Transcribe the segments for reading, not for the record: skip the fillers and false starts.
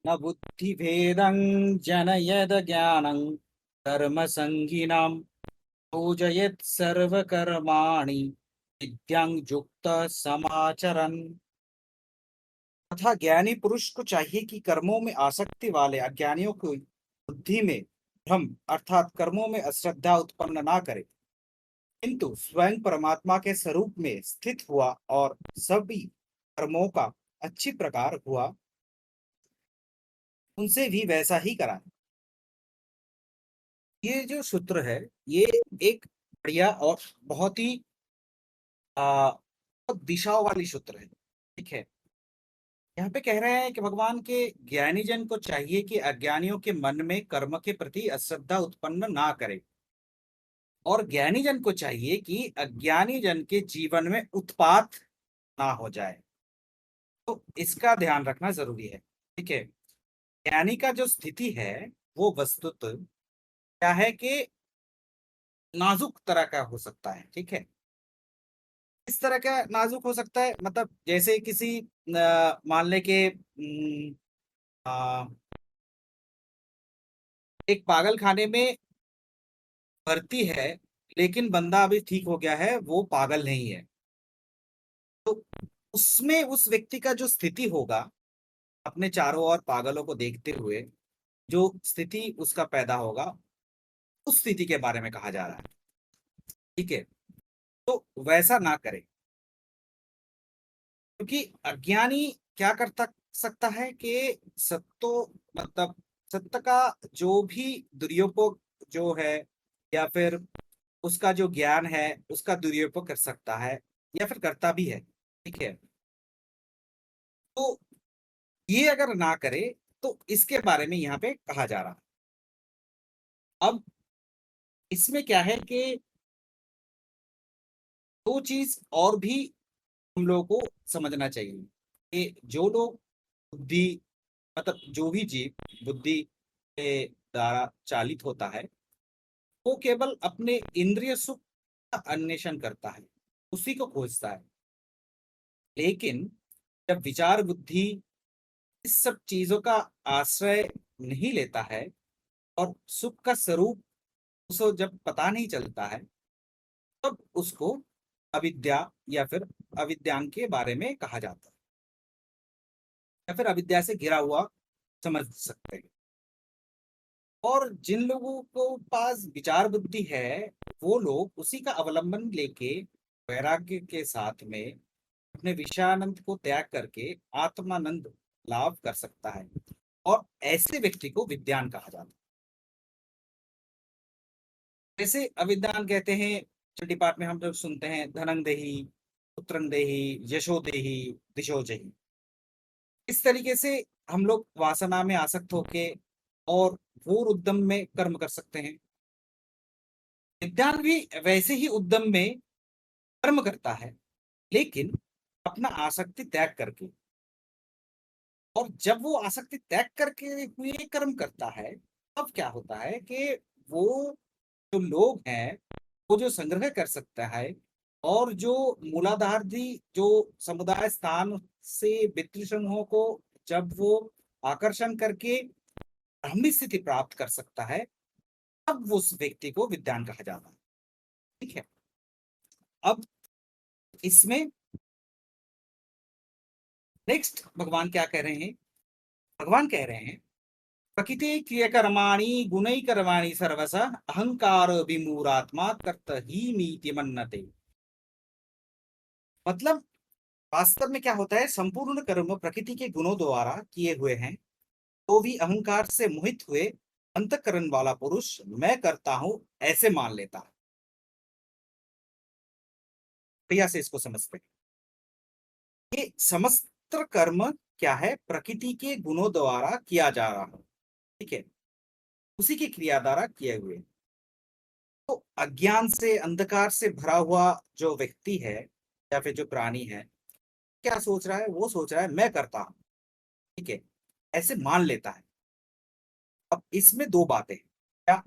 न बुद्धिभेदं जनयद ज्ञानं कर्मसङ्गिनां पूजयेत् सर्वकर्माणि विद्यां युक्तः समाचरन्। तथा ज्ञानी पुरुष को चाहिए कि कर्मों में आसक्ति वाले अज्ञानियों को बुद्धि में भ्रम अर्थात कर्मों में अश्रद्धा उत्पन्न ना करे, किंतु स्वयं परमात्मा के स्वरूप में स्थित हुआ और सभी कर्मों का अच्छी प्रकार हुआ उनसे भी वैसा ही कराए। ये जो सूत्र है, ये एक बढ़िया और बहुत ही बहुत दिशाओं वाली सूत्र है। ठीक है, यहाँ पे कह रहे हैं कि भगवान के ज्ञानी जन को चाहिए कि अज्ञानियों के मन में कर्म के प्रति अश्रद्धा उत्पन्न ना करे, और ज्ञानी जन को चाहिए कि अज्ञानी जन के जीवन में उत्पात ना हो जाए। तो इसका ध्यान रखना जरूरी है। ठीक है, ज्ञानी का जो स्थिति है वो वस्तुत क्या है कि नाजुक तरह का हो सकता है। ठीक है, इस तरह का नाजुक हो सकता है, मतलब जैसे किसी मान ले के एक पागल खाने में भर्ती है, लेकिन बंदा अभी ठीक हो गया है, वो पागल नहीं है। तो उसमें उस व्यक्ति का जो स्थिति होगा, अपने चारों ओर पागलों को देखते हुए जो स्थिति उसका पैदा होगा, उस स्थिति के बारे में कहा जा रहा है। ठीक है, तो वैसा ना करे, क्योंकि अज्ञानी क्या करता सकता है कि सत्तो मतलब सत्य का जो भी दुरुपयोग जो है, या फिर उसका जो ज्ञान है उसका दुरुपयोग कर सकता है, या फिर करता भी है। ठीक है, तो ये अगर ना करे तो इसके बारे में यहाँ पे कहा जा रहा है। अब इसमें क्या है कि दो चीज और भी हम लोगों को समझना चाहिए कि जो लोग बुद्धि मतलब जो भी जीव बुद्धि के द्वारा चालित होता है, वो केवल अपने इंद्रिय सुख का अन्वेषण करता है, उसी को खोजता है। लेकिन जब विचार बुद्धि इस सब चीजों का आश्रय नहीं लेता है और सुख का स्वरूप उसको जब पता नहीं चलता है, तब उसको अविद्या या फिर अविद्यांग के बारे में कहा जाता है, या फिर अविद्या से घिरा हुआ समझ सकते हैं। और जिन लोगों को पास विचार बुद्धि है, वो लोग उसी का अवलंबन लेके वैराग्य के साथ में अपने विषयानंद को त्याग करके आत्मानंद लाभ कर सकता है, और ऐसे व्यक्ति को विद्वान कहा जाता है। जैसे अविद्वान कहते हैं, छठी पाठ में हम लोग सुनते हैं धनंग देही, पुत्रंग देही, यशो देही, दिशो जही। इस तरीके से हम लोग वासना में आसक्त होके और घोर उद्यम में कर्म कर सकते हैं। विद्वान भी वैसे ही उद्यम में कर्म करता है, लेकिन अपना आसक्ति त्याग करके। और जब वो आसक्ति त्याग करके हुए कर्म करता है, तब क्या होता है कि वो जो लोग हैं, वो जो संग्रह कर सकता है, और जो मूलाधारधी जो समुदाय स्थान से वित्तीय समूहों को जब वो आकर्षण करके ब्राह्मी स्थिति प्राप्त कर सकता है, तब उस व्यक्ति को विद्वान कहा जाता है। ठीक है, अब इसमें नेक्स्ट भगवान क्या कह रहे हैं? भगवान कह रहे हैं प्रकृति क्रियकर्माणि गुणै कर्माणि सर्वस अहंकार विमूढ़ात्मा कर्त ही मीति मन्नते। मतलब वास्तव में क्या होता है, संपूर्ण कर्म प्रकृति के गुणों द्वारा किए हुए हैं, तो भी अहंकार से मोहित हुए अंतःकरण वाला पुरुष मैं करता हूं ऐसे मान लेता है। प्रिया से इसको समझते हैं, ये समस्त कर्म क्या है, प्रकृति के गुणों द्वारा किया जा रहा है। ठीक है, उसी की क्रिया द्वारा किए हुए। तो अज्ञान से अंधकार से भरा हुआ जो व्यक्ति है या फिर जो प्राणी है, क्या सोच रहा है? वो सोच रहा है मैं करता हूं। ठीक है, ऐसे मान लेता है। अब इसमें दो बातें हैं। क्या?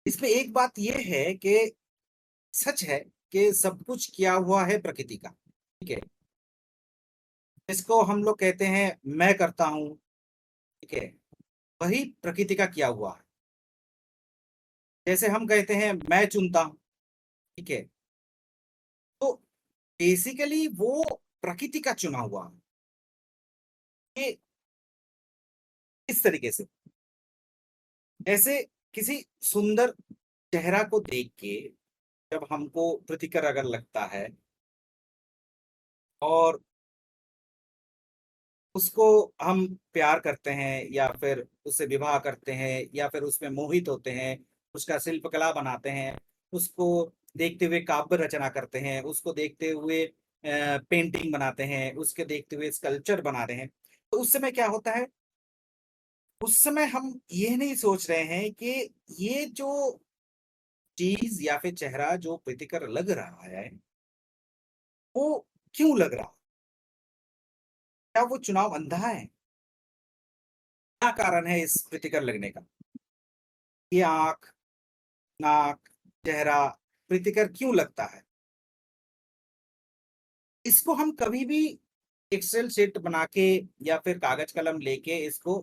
इसमें एक बात यह है कि सच है कि सब कुछ किया हुआ है प्रकृति का। ठीक है, इसको हम लोग कहते हैं मैं करता हूं, ठीक है, वही प्रकृति का किया हुआ है। जैसे हम कहते हैं मैं चुनता हूं, ठीक है, तो बेसिकली वो प्रकृति का चुना हुआ है। ये इस तरीके से, जैसे किसी सुंदर चेहरा को देख के जब हमको प्रीतिकर अगर लगता है और उसको हम प्यार करते हैं या फिर उससे विवाह करते हैं या फिर उसमें मोहित होते हैं, उसका शिल्पकला बनाते हैं, उसको देखते हुए काव्य रचना करते हैं, उसको देखते हुए पेंटिंग बनाते हैं, उसके देखते हुए स्कल्पचर बना रहे हैं, तो उस समय क्या होता है, उस समय हम ये नहीं सोच रहे हैं कि ये जो चीज या फिर चेहरा जो प्रीतिकर लग रहा है वो क्यों लग रहा है, क्या वो चुनाव अंधा है, क्या कारण है इस प्रीतिकर लगने का, ये आंख, नाक, चेहरा प्रीतिकर क्यों लगता है। इसको हम कभी भी एक्सेल शीट बना के या फिर कागज कलम लेके इसको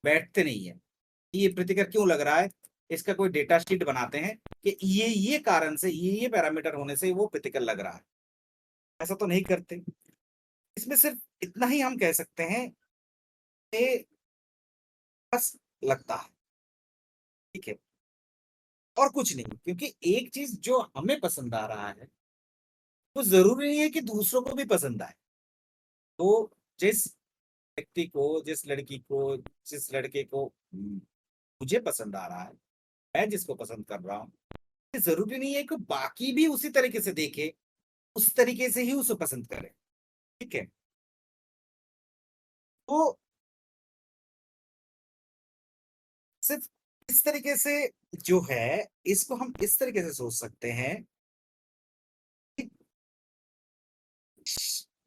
बैठते नहीं है कि ये प्रीतिकर क्यों लग रहा है, इसका कोई डेटा शीट बनाते हैं कि ये कारण से ये पैरामीटर होने से वो प्रीतिकर लग रहा है, ऐसा तो नहीं करते। इसमें सिर्फ इतना ही हम कह सकते हैं कि बस लगता है, ठीक है, और कुछ नहीं, क्योंकि एक चीज जो हमें पसंद आ रहा है वो जरूरी नहीं है कि दूसरों को भी पसंद आए। तो जिस व्यक्ति को, जिस लड़की को, जिस लड़के को मुझे पसंद आ रहा है, मैं जिसको पसंद कर रहा हूँ, ये जरूरी नहीं है कि बाकी भी उसी तरीके से देखे, उस तरीके से ही उसे पसंद करे, ठीक है। तो सिर्फ इस तरीके से जो है, इसको हम इस तरीके से सोच सकते हैं कि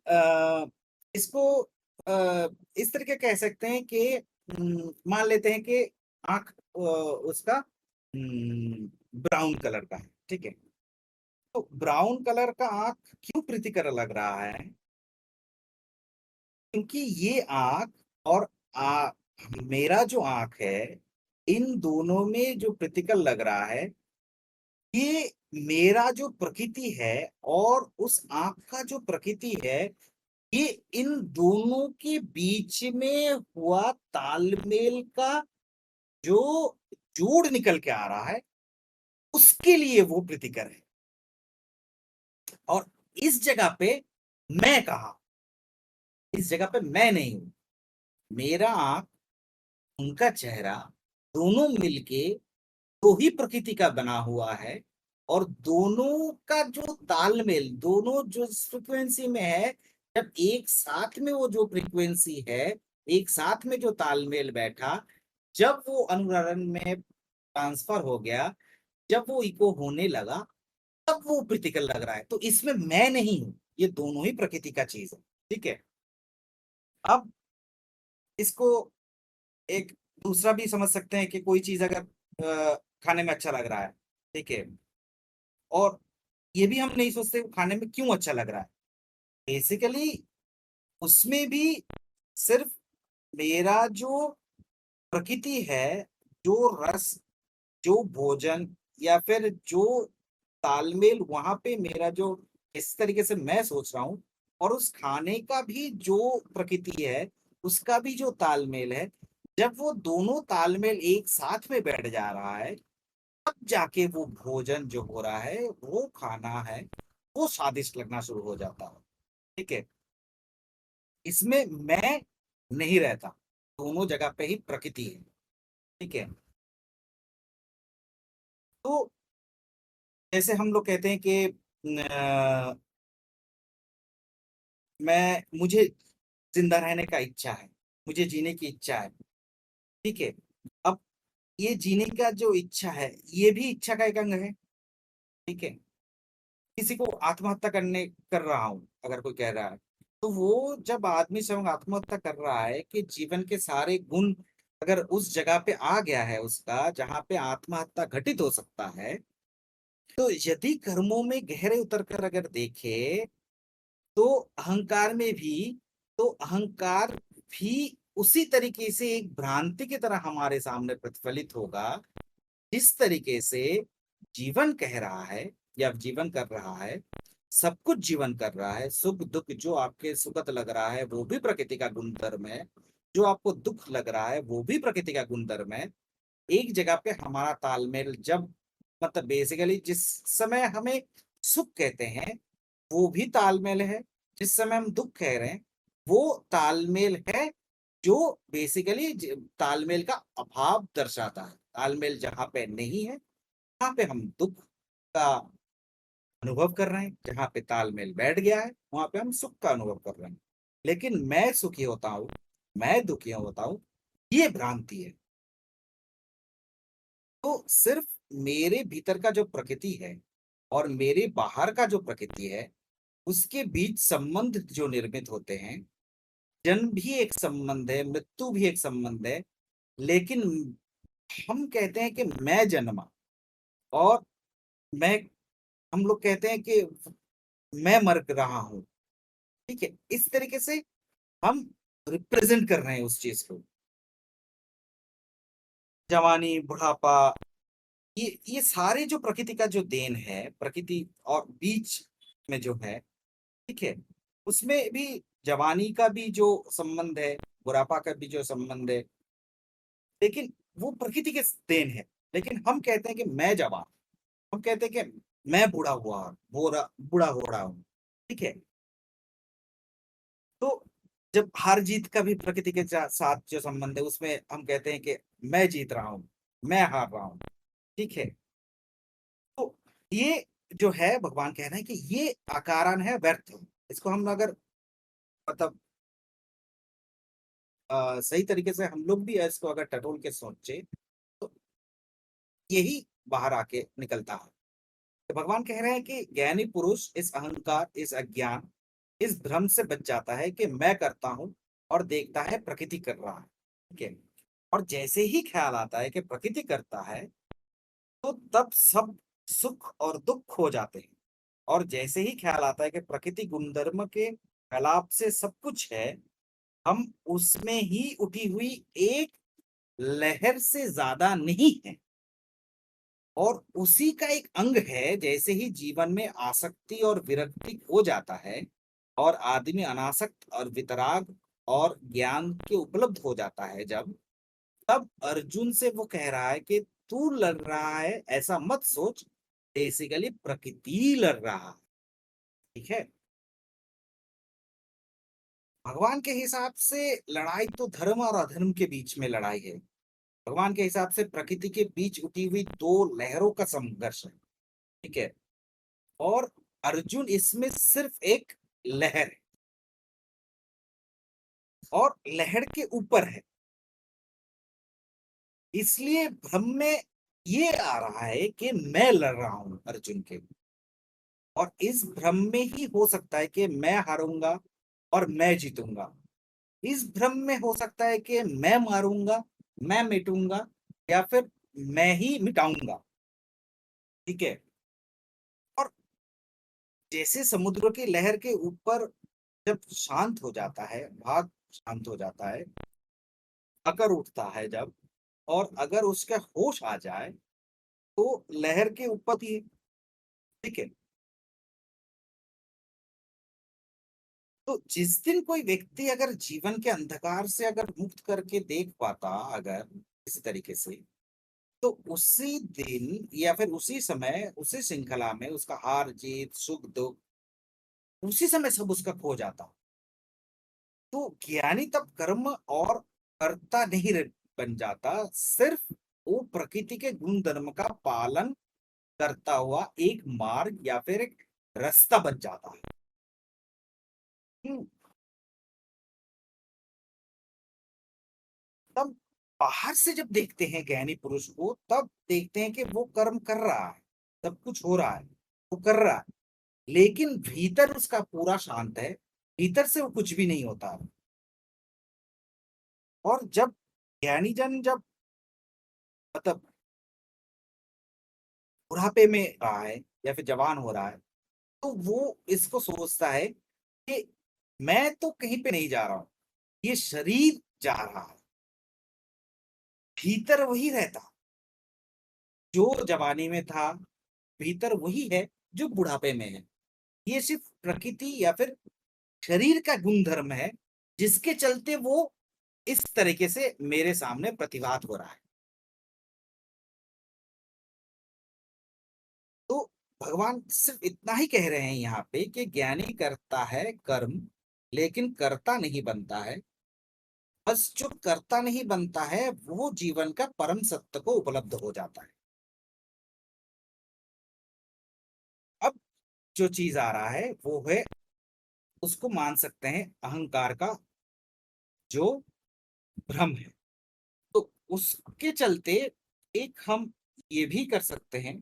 अ, इसको इस तरीके कह सकते हैं कि मान लेते हैं कि आंख उसका ब्राउन कलर का है, ठीक है, तो ब्राउन कलर का आंख क्यों प्रीतिकर लग रहा है, क्योंकि ये आंख और मेरा जो आंख है, इन दोनों में जो प्रीतिकर लग रहा है, ये मेरा जो प्रकृति है और उस आंख का जो प्रकृति है, ये इन दोनों के बीच में हुआ तालमेल का जो जोड़ निकल के आ रहा है, उसके लिए वो प्रीतिकर है। और इस जगह पे मैं कहा, इस जगह पे मैं नहीं हूं, मेरा आंख, उनका चेहरा, दोनों मिलके तो ही प्रकृति का बना हुआ है। और दोनों का जो तालमेल, दोनों जो फ्रिक्वेंसी में है, जब एक साथ में वो जो फ्रिक्वेंसी है, एक साथ में जो तालमेल बैठा, जब वो अनुरणन में ट्रांसफर हो गया, जब वो इको होने लगा, तब वो प्रीतिकर लग रहा है। तो इसमें मैं नहीं हूं, ये दोनों ही प्रकृति का चीज है, ठीक है। अब इसको एक दूसरा भी समझ सकते हैं कि कोई चीज अगर खाने में अच्छा लग रहा है, ठीक है, और ये भी हम नहीं सोचते वो खाने में क्यों अच्छा लग रहा है, बेसिकली उसमें भी सिर्फ मेरा जो प्रकृति है, जो रस, जो भोजन या फिर जो तालमेल वहां पे मेरा जो इस तरीके से मैं सोच रहा हूँ, और उस खाने का भी जो प्रकृति है, उसका भी जो तालमेल है, जब वो दोनों तालमेल एक साथ में बैठ जा रहा है, तब जाके वो भोजन जो हो रहा है, वो खाना है, वो स्वादिष्ट लगना शुरू हो जाता है, ठीक है। इसमें मैं नहीं रहता, दोनों जगह पे ही प्रकृति है, ठीक है। तो जैसे हम लोग कहते हैं कि मुझे जिंदा रहने का इच्छा है, मुझे जीने की इच्छा है, ठीक है। अब ये जीने का जो इच्छा है, ये भी इच्छा का एक अंग है, ठीक है। किसी को आत्महत्या करने कर रहा हूं अगर कोई कह रहा है, तो वो जब आदमी स्वयं आत्महत्या कर रहा है कि जीवन के सारे गुण अगर उस जगह पे आ गया है उसका, जहां पे आत्महत्या घटित हो सकता है, तो यदि कर्मों में गहरे उतर कर अगर देखे, तो अहंकार में भी, तो अहंकार भी उसी तरीके से एक भ्रांति की तरह हमारे सामने प्रतिफलित होगा, जिस तरीके से जीवन कह रहा है या जीवन कर रहा है, सब कुछ जीवन कर रहा है। सुख दुख जो आपके सुखद लग रहा है वो भी प्रकृति का गुणधर्म है, जो आपको दुख लग रहा है वो भी प्रकृति का गुणधर्म है। एक जगह पे हमारा तालमेल जब, मतलब बेसिकली जिस समय हमें सुख कहते हैं वो भी तालमेल है, जिस समय हम दुख कह रहे हैं वो तालमेल है, जो बेसिकली तालमेल का अभाव दर्शाता है। तालमेल जहां पे नहीं है वहां पे हम दुख का अनुभव कर रहे हैं, जहां पे तालमेल बैठ गया है वहां पे हम सुख का अनुभव कर रहे हैं। लेकिन मैं सुखी होता हूँ, मैं दुखी होता हूँ, ये भ्रांति है। तो सिर्फ मेरे भीतर का जो प्रकृति है और मेरे बाहर का जो प्रकृति है, उसके बीच संबंध जो निर्मित होते हैं, जन्म भी एक संबंध है, मृत्यु भी एक संबंध है। लेकिन हम कहते हैं कि मैं जन्मा, और मैं, हम लोग कहते हैं कि मैं मर रहा हूं। ठीक है, इस तरीके से हम रिप्रेजेंट कर रहे हैं उस चीज को। जवानी, बुढ़ापा, ये सारे जो प्रकृति का जो देन है, प्रकृति और बीच में जो है, ठीक है, उसमें भी जवानी का भी जो संबंध है, बुढ़ापा का भी जो संबंध है, लेकिन वो प्रकृति के देन है। लेकिन हम कहते हैं कि मैं जवान, हम कहते हैं कि मैं बूढ़ा हो रहा हूँ। ठीक है, तो जब हार जीत का भी प्रकृति के साथ जो संबंध है, उसमें हम कहते हैं कि मैं जीत रहा हूँ, मैं हार रहा हूँ। ठीक है, तो ये जो है भगवान कह रहे हैं कि ये आकारण है व्यर्थ। इसको हम अगर, मतलब सही तरीके से हम लोग भी इसको अगर टटोल के सोचे तो यही बाहर आके निकलता है। तो भगवान कह रहे हैं कि ज्ञानी पुरुष इस अहंकार, इस अज्ञान, इस भ्रम से बच जाता है कि मैं करता हूं और देखता है प्रकृति कर रहा है। ठीक है, और जैसे ही ख्याल आता है कि प्रकृति करता है, तो तब सब सुख और दुख हो जाते हैं। और जैसे ही ख्याल आता है कि प्रकृति गुणधर्म के कलाप से सब कुछ है, हम उसमें ही उठी हुई एक लहर से ज्यादा नहीं है, और उसी का एक अंग है। जैसे ही जीवन में आसक्ति और विरक्ति हो जाता है और आदमी अनासक्त और वितराग और ज्ञान के उपलब्ध हो जाता है, जब, तब अर्जुन से वो कह रहा है कि तू लड़ रहा है ऐसा मत सोच, बेसिकली प्रकृति लड़ रहा है। ठीक है, भगवान के हिसाब से लड़ाई तो धर्म और अधर्म के बीच में लड़ाई है। भगवान के हिसाब से प्रकृति के बीच उठी हुई दो लहरों का संघर्ष है। ठीक है, और अर्जुन इसमें सिर्फ एक लहर है, और लहर के ऊपर है। इसलिए भ्रम में ये आ रहा है कि मैं लड़ रहा हूं अर्जुन के, और इस भ्रम में ही हो सकता है कि मैं हारूंगा और मैं जीतूंगा। इस भ्रम में हो सकता है कि मैं मारूंगा, मैं मिटूंगा, या फिर मैं ही मिटाऊंगा। ठीक है, और जैसे समुद्र की लहर के ऊपर जब शांत हो जाता है, भाग शांत हो जाता है, अकर उठता है जब, और अगर उसका होश आ जाए तो लहर के ऊपर ही। ठीक है, तो जिस दिन कोई व्यक्ति अगर जीवन के अंधकार से अगर मुक्त करके देख पाता, अगर इस तरीके से, तो उसी दिन या फिर उसी समय, उसी श्रृंखला में उसका हार जीत, सुख दुख, उसी समय सब उसका खो जाता। तो ज्ञानी तब कर्म और कर्ता नहीं बन जाता, सिर्फ वो प्रकृति के गुण धर्म का पालन करता हुआ एक मार्ग या फिर एक रास्ता बन जाता है। हम्म, तब बाहर से जब देखते हैं ज्ञानी पुरुष को, तब देखते हैं कि वो कर्म कर रहा है, सब कुछ हो रहा है, वो कर रहा है, लेकिन भीतर उसका पूरा शांत है, भीतर से वो कुछ भी नहीं होता। और जब ज्ञानी जन जब, मतलब बुढ़ापे में रहा है या फिर जवान हो रहा है, तो वो इसको सोचता है कि मैं तो कहीं पे नहीं जा रहा हूं, ये शरीर जा रहा है, भीतर वही रहता जो जवानी में था, भीतर वही है जो बुढ़ापे में है। ये सिर्फ प्रकृति या फिर शरीर का गुणधर्म है, जिसके चलते वो इस तरीके से मेरे सामने प्रतिभात हो रहा है। तो भगवान सिर्फ इतना ही कह रहे हैं यहाँ पे कि ज्ञानी करता है कर्म, लेकिन करता नहीं बनता है। बस जो करता नहीं बनता है वो जीवन का परम सत्य को उपलब्ध हो जाता है। अब जो चीज आ रहा है वो है, उसको मान सकते हैं अहंकार का जो भ्रम है। तो उसके चलते एक हम ये भी कर सकते हैं,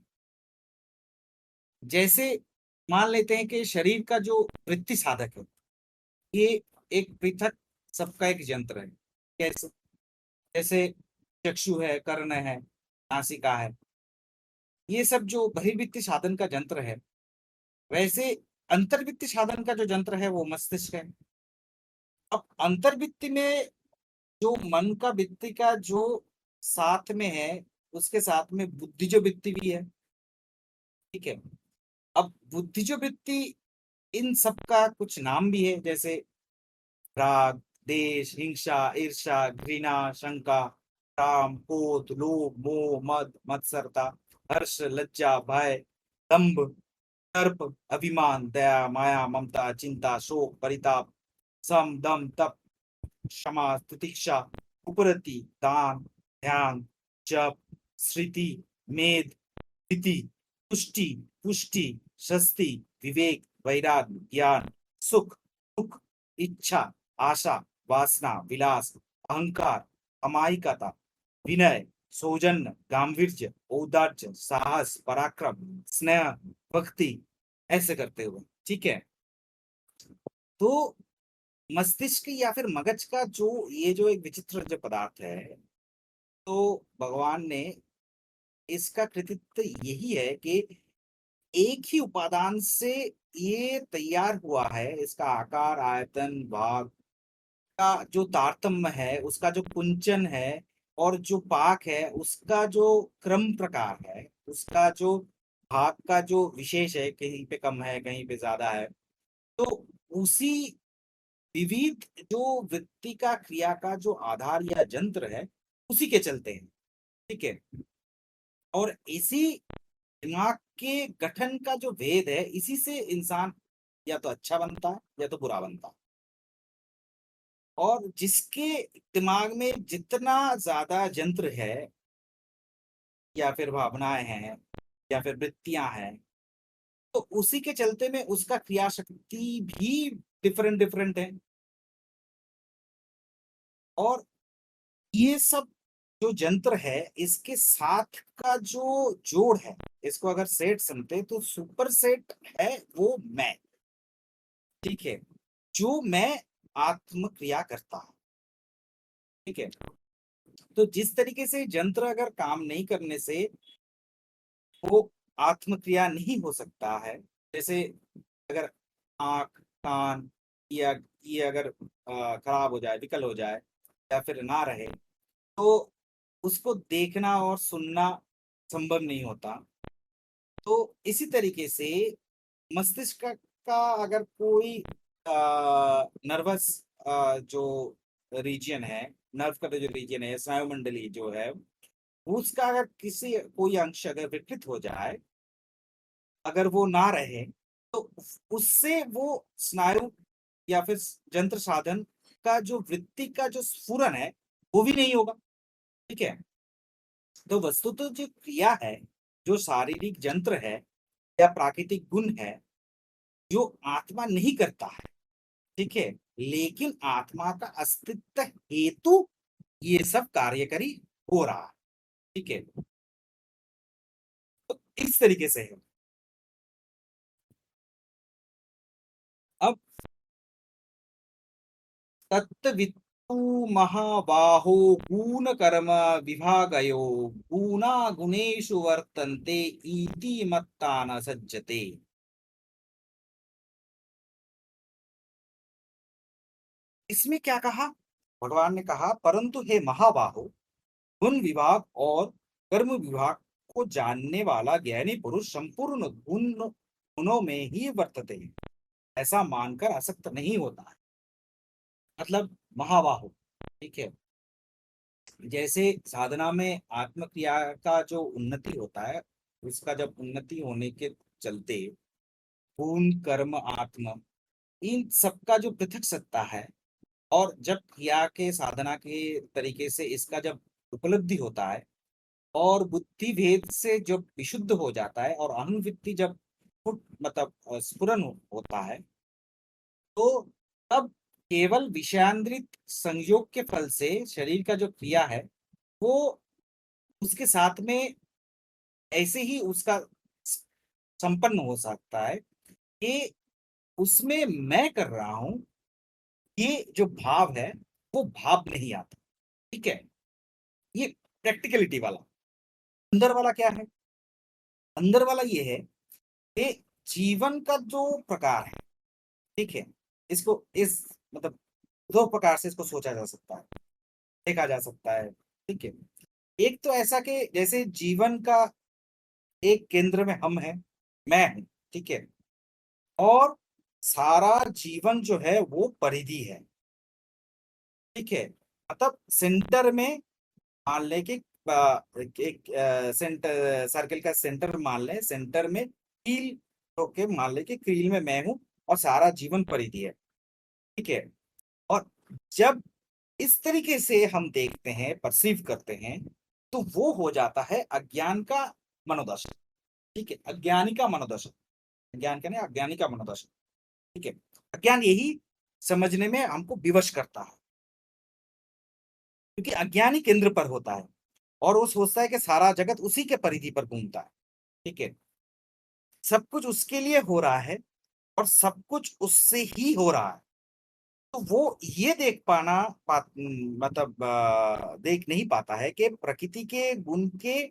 जैसे मान लेते हैं कि शरीर का जो वृत्ति साधक है, ये एक पृथक सबका एक यंत्र है। कैसे? जैसे चक्षु है, कर्ण है, नासिका है, ये सब जो बहिर्वित्तीय साधन का यंत्र है, वैसे अंतर्वित्तीय साधन का जो यंत्र है वो मस्तिष्क है। अब अंतर्वित्तीय में जो मन का वित्ती का जो साथ में है, उसके साथ में बुद्धि जो वित्ती भी है। ठीक है। अब बुद्धि जो वित्ती, इन सब का कुछ नाम भी है, जैसे राग, देश, हिंसा, ईर्ष्या, घृणा, शंका, काम, क्रोध, लोभ, मोह, मद, मत्सरता, हर्ष, लज्जा, भय, दंभ, दर्प, अभिमान, दया, माया, ममता, चिंता, शोक, परिताप, सम, दम, तप, क्षमा, तितिक्षा, उपरति, दान, ध्यान, जप, स्मृति, मेध, स्थिति, तुष्टि, पुष्टि, शस्ति, विवेक, वैराग्य, ज्ञान, सुख, दुख, इच्छा, आशा, वासना, विलास, अहंकार, अमायिकता, विनय, सौजन्य, गांभीर्य, औदार्य, साहस, पराक्रम, स्नेह, भक्ति, ऐसे करते हुए। ठीक है। तो मस्तिष्क या फिर मगज का जो ये जो एक विचित्र जो पदार्थ है, तो भगवान ने इसका कृतित्व यही है कि एक ही उपादान से ये तैयार हुआ है। इसका आकार, आयतन, भाग का जो तारतम्य है, उसका जो कुंचन है, और जो पाक है उसका जो क्रम प्रकार है, उसका जो भाग का जो विशेष है, कहीं पे कम है कहीं पे ज्यादा है, तो उसी विविध जो वृत्ति का क्रिया का जो आधार या यंत्र है, उसी के चलते हैं। ठीक है। और इसी दिमाग के गठन का जो भेद है, इसी से इंसान या तो अच्छा बनता है या तो बुरा बनता है। और जिसके दिमाग में जितना ज्यादा यंत्र है, या फिर भावनाएं हैं, या फिर वृत्तियां हैं, तो उसी के चलते में उसका क्रिया शक्ति भी डिफरेंट डिफरेंट है। और ये सब जो यंत्र है, इसके साथ का जो जोड़ है, इसको अगर सेट समझते तो सुपर सेट है वो मैं। ठीक है। जो मैं आत्म क्रिया करता हूं। ठीक है। तो जिस तरीके से यंत्र अगर काम नहीं करने से वो आत्म क्रिया नहीं हो सकता है, जैसे अगर आंख, कान, ये अगर खराब हो जाए, विकल हो जाए, या फिर ना रहे, तो उसको देखना और सुनना संभव नहीं होता। तो इसी तरीके से मस्तिष्क का अगर कोई नर्वस जो रीजन है, नर्व का जो रीजन है, स्नायु मंडली जो है, उसका अगर किसी कोई अंश अगर विकृत हो जाए, अगर वो ना रहे, तो उससे वो स्नायु या फिर यंत्र साधन का जो वृत्ति का जो स्फुरन है, वो भी नहीं होगा। ठीक है। तो वस्तु तो जो क्रिया है, जो शारीरिक यंत्र है या प्राकृतिक गुण है, जो आत्मा नहीं करता है। ठीक है। लेकिन आत्मा का अस्तित्व हेतु ये सब कार्यकरी हो रहा है। ठीक है। तो इस तरीके से है। अब तत्वित्तु महाबाहो गुण कर्म विभागयो गुणा गुणेषु वर्तन्ते इति मत्ता न सज्जते। इसमें क्या कहा? भगवान ने कहा, परंतु हे महाबाहो, गुण विभाग और कर्म विभाग को जानने वाला ज्ञानी पुरुष संपूर्ण गुणों में ही वर्तते है, ऐसा मानकर आसक्त नहीं होता है। मतलब महाबाहो, ठीक है। जैसे साधना में आत्मक्रिया का जो उन्नति होता है, उसका जब उन्नति होने के चलते गुण कर्म आत्म, इन सबका जो पृथक सत्ता है, और जब क्रिया के साधना के तरीके से इसका जब उपलब्धि होता है और बुद्धि भेद से जब विशुद्ध हो जाता है और अहंवृत्ति जब मतलब स्फुरन होता है, तो तब केवल विषयांतरित संयोग के फल से शरीर का जो क्रिया है वो उसके साथ में ऐसे ही उसका संपन्न हो सकता है कि उसमें मैं कर रहा हूं, ये जो भाव है वो भाव नहीं आता। ठीक है, ये प्रैक्टिकलिटी वाला। अंदर वाला क्या है? अंदर वाला ये है कि जीवन का जो प्रकार है, ठीक है, इसको इस मतलब दो प्रकार से इसको सोचा जा सकता है, देखा जा सकता है। ठीक है, एक तो ऐसा कि जैसे जीवन का एक केंद्र में हम हैं, मैं हूं, ठीक है, और सारा जीवन जो है वो परिधि है। ठीक है, मतलब सेंटर में मान लें कि एक सेंटर सर्कल का सेंटर मान लें, सेंटर में कील होके मान लें कि कील में मैं हूं और सारा जीवन परिधि है। ठीक है, और जब इस तरीके से हम देखते हैं, परसीव करते हैं, तो वो हो जाता है अज्ञान का मनोदशा। ठीक है, अज्ञानी का मनोदशा, ज्ञान का नहीं, अज्ञानी का मनोदशा। ठीक है, अज्ञान यही समझने में हमको विवश करता है, क्योंकि अज्ञानी केंद्र पर होता है और वो सोचता है कि सारा जगत उसी के परिधि पर घूमता है। ठीक है, सब कुछ उसके लिए हो रहा है और सब कुछ उससे ही हो रहा है। तो वो ये देख पाना मतलब देख नहीं पाता है कि प्रकृति के गुण के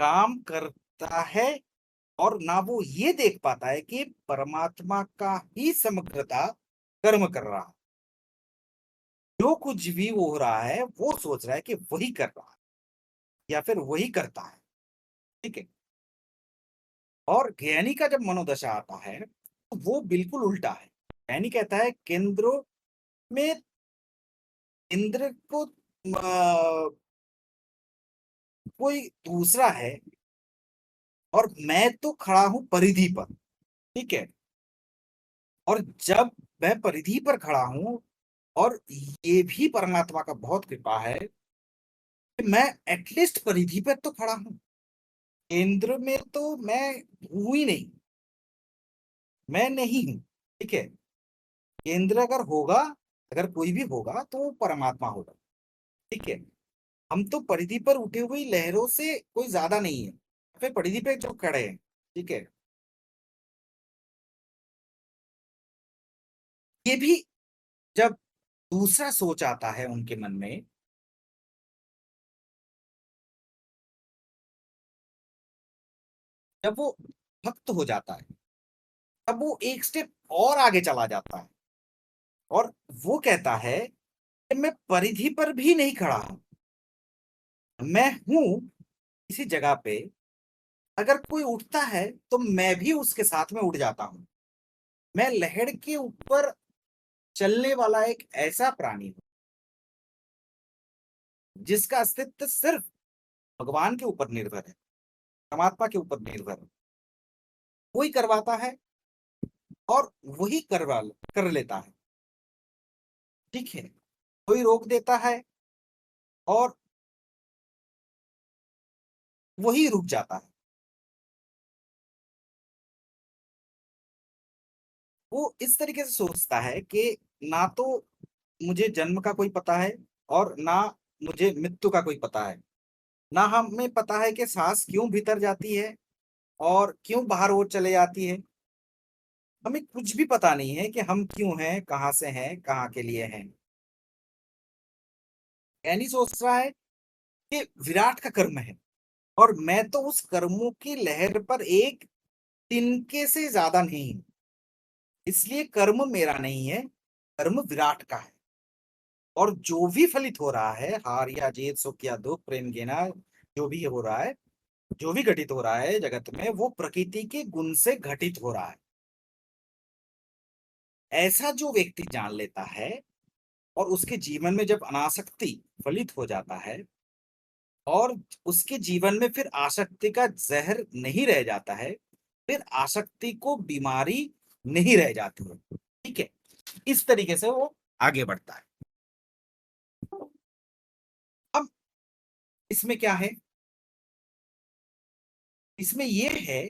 काम करता है, और ना वो ये देख पाता है कि परमात्मा का ही समग्रता कर्म कर रहा है। जो कुछ भी वो हो रहा है वो सोच रहा है कि वही कर रहा है या फिर वही करता है। ठीक है, और ज्ञानी का जब मनोदशा आता है तो वो बिल्कुल उल्टा है। ज्ञानी कहता है केंद्र में इंद्र को कोई दूसरा है और मैं तो खड़ा हूं परिधि पर। ठीक है, और जब मैं परिधि पर खड़ा हूं, और ये भी परमात्मा का बहुत कृपा है कि मैं एटलीस्ट परिधि पर तो खड़ा हूं, केंद्र में तो मैं हूं ही नहीं, मैं नहीं हूं। ठीक है, केंद्र अगर होगा, अगर कोई भी होगा तो वो परमात्मा होगा। ठीक है, हम तो परिधि पर उठे हुई लहरों से कोई ज्यादा नहीं है, फिर परिधि पे जो खड़े हैं। ठीक है, ये भी जब दूसरा सोच आता है उनके मन में, जब वो भक्त हो जाता है, तब वो एक स्टेप और आगे चला जाता है और वो कहता है कि मैं परिधि पर भी नहीं खड़ा हूं, मैं हूं इसी जगह पे। अगर कोई उठता है तो मैं भी उसके साथ में उड़ जाता हूं। मैं लहर के ऊपर चलने वाला एक ऐसा प्राणी हूं जिसका अस्तित्व सिर्फ भगवान के ऊपर निर्भर है, परमात्मा के ऊपर निर्भर है। वही करवाता है और वही कर लेता है। ठीक है, कोई रोक देता है और वही रुक जाता है। वो इस तरीके से सोचता है कि ना तो मुझे जन्म का कोई पता है और ना मुझे मृत्यु का कोई पता है, ना हमें पता है कि सांस क्यों भीतर जाती है और क्यों बाहर वो चले जाती है। हमें कुछ भी पता नहीं है कि हम क्यों हैं, कहाँ से हैं, कहाँ के लिए हैं। यानी सोच रहा है कि विराट का कर्म है और मैं तो उस कर्मों की लहर पर एक तिनके से ज्यादा नहीं हूं, इसलिए कर्म मेरा नहीं है, कर्म विराट का है। और जो भी फलित हो रहा है, हार या जीत, सुख या दुख, प्रेम गेना, जो भी हो रहा है, जो भी घटित हो रहा है जगत में, वो प्रकृति के गुण से घटित हो रहा है। ऐसा जो व्यक्ति जान लेता है और उसके जीवन में जब अनासक्ति फलित हो जाता है और उसके जीवन में फिर आसक्ति का जहर नहीं रह जाता है, फिर आसक्ति को बीमारी नहीं रह जाती है। ठीक है, इस तरीके से वो आगे बढ़ता है। अब इसमें क्या है, इसमें ये है,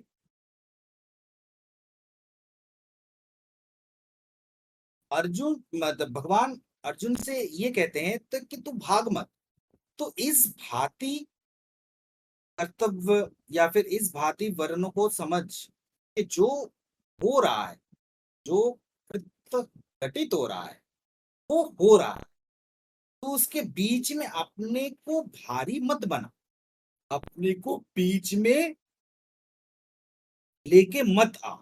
अर्जुन मतलब भगवान अर्जुन से ये कहते हैं तो कि तू भाग मत। तो इस भांति कर्तव्य या फिर इस भांति वर्ण को समझ कि जो हो रहा है, जो कृत घटित हो रहा है, वो हो रहा है, तो उसके बीच में अपने को भारी मत बना, अपने को बीच में लेके मत आ,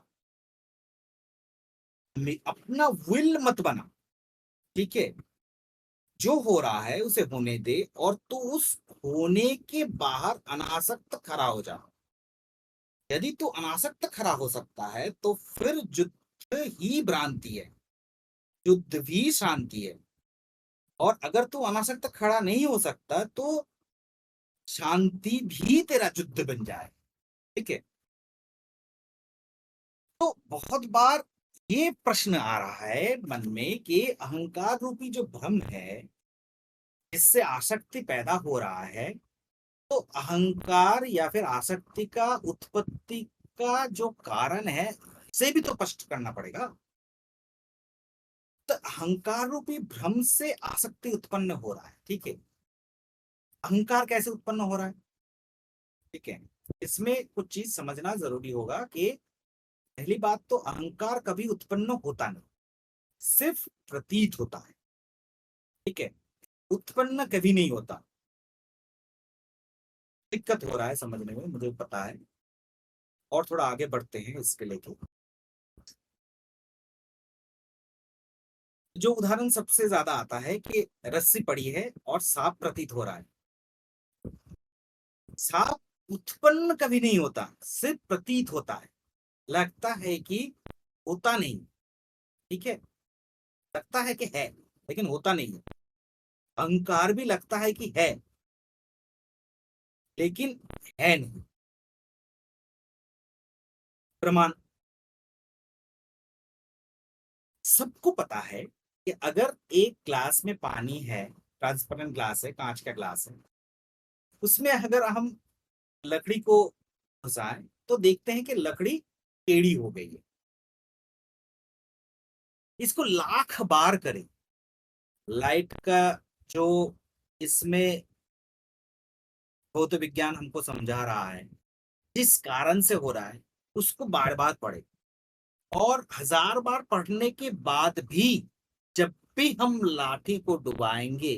अपना विल मत बना। ठीक है, जो हो रहा है उसे होने दे और तू उस होने के बाहर अनासक्त खड़ा हो जा। यदि तू अनासक्त खड़ा हो सकता है तो फिर युद्ध ही भ्रांति है, युद्ध भी शांति है। और अगर तू अनासक्त खड़ा नहीं हो सकता तो शांति भी तेरा युद्ध बन जाए। ठीक है, तो बहुत बार ये प्रश्न आ रहा है मन में कि अहंकार रूपी जो भ्रम है, इससे आसक्ति पैदा हो रहा है, तो अहंकार या फिर आसक्ति का उत्पत्ति का जो कारण है, इसे भी तो स्पष्ट करना पड़ेगा। तो अहंकार रूपी भ्रम से आसक्ति उत्पन्न हो रहा है। ठीक है, अहंकार कैसे उत्पन्न हो रहा है? ठीक है, इसमें कुछ चीज समझना जरूरी होगा कि पहली बात तो अहंकार कभी उत्पन्न होता नहीं, सिर्फ प्रतीत होता है। ठीक है, उत्पन्न कभी नहीं होता। दिक्कत हो रहा है समझने में, मुझे पता है, और थोड़ा आगे बढ़ते हैं इसके लेके। जो उदाहरण सबसे ज्यादा आता है कि रस्सी पड़ी है और सांप प्रतीत हो रहा है। सांप उत्पन्न कभी नहीं होता, सिर्फ प्रतीत होता है, लगता है कि होता नहीं। ठीक है, लगता है कि है लेकिन होता नहीं है। अहंकार भी लगता है कि है लेकिन है नहीं। प्रमाण, सबको पता है कि अगर एक ग्लास में पानी है, ट्रांसपेरेंट ग्लास है, कांच का ग्लास है, उसमें अगर हम लकड़ी को घुसाएं तो देखते हैं कि लकड़ी टेढ़ी हो गई है। इसको लाख बार करें, लाइट का जो इसमें भौत विज्ञान हमको समझा रहा है, जिस कारण से हो रहा है, उसको बार बार पढ़े, और हजार बार पढ़ने के बाद भी जब भी हम लाठी को डुबाएंगे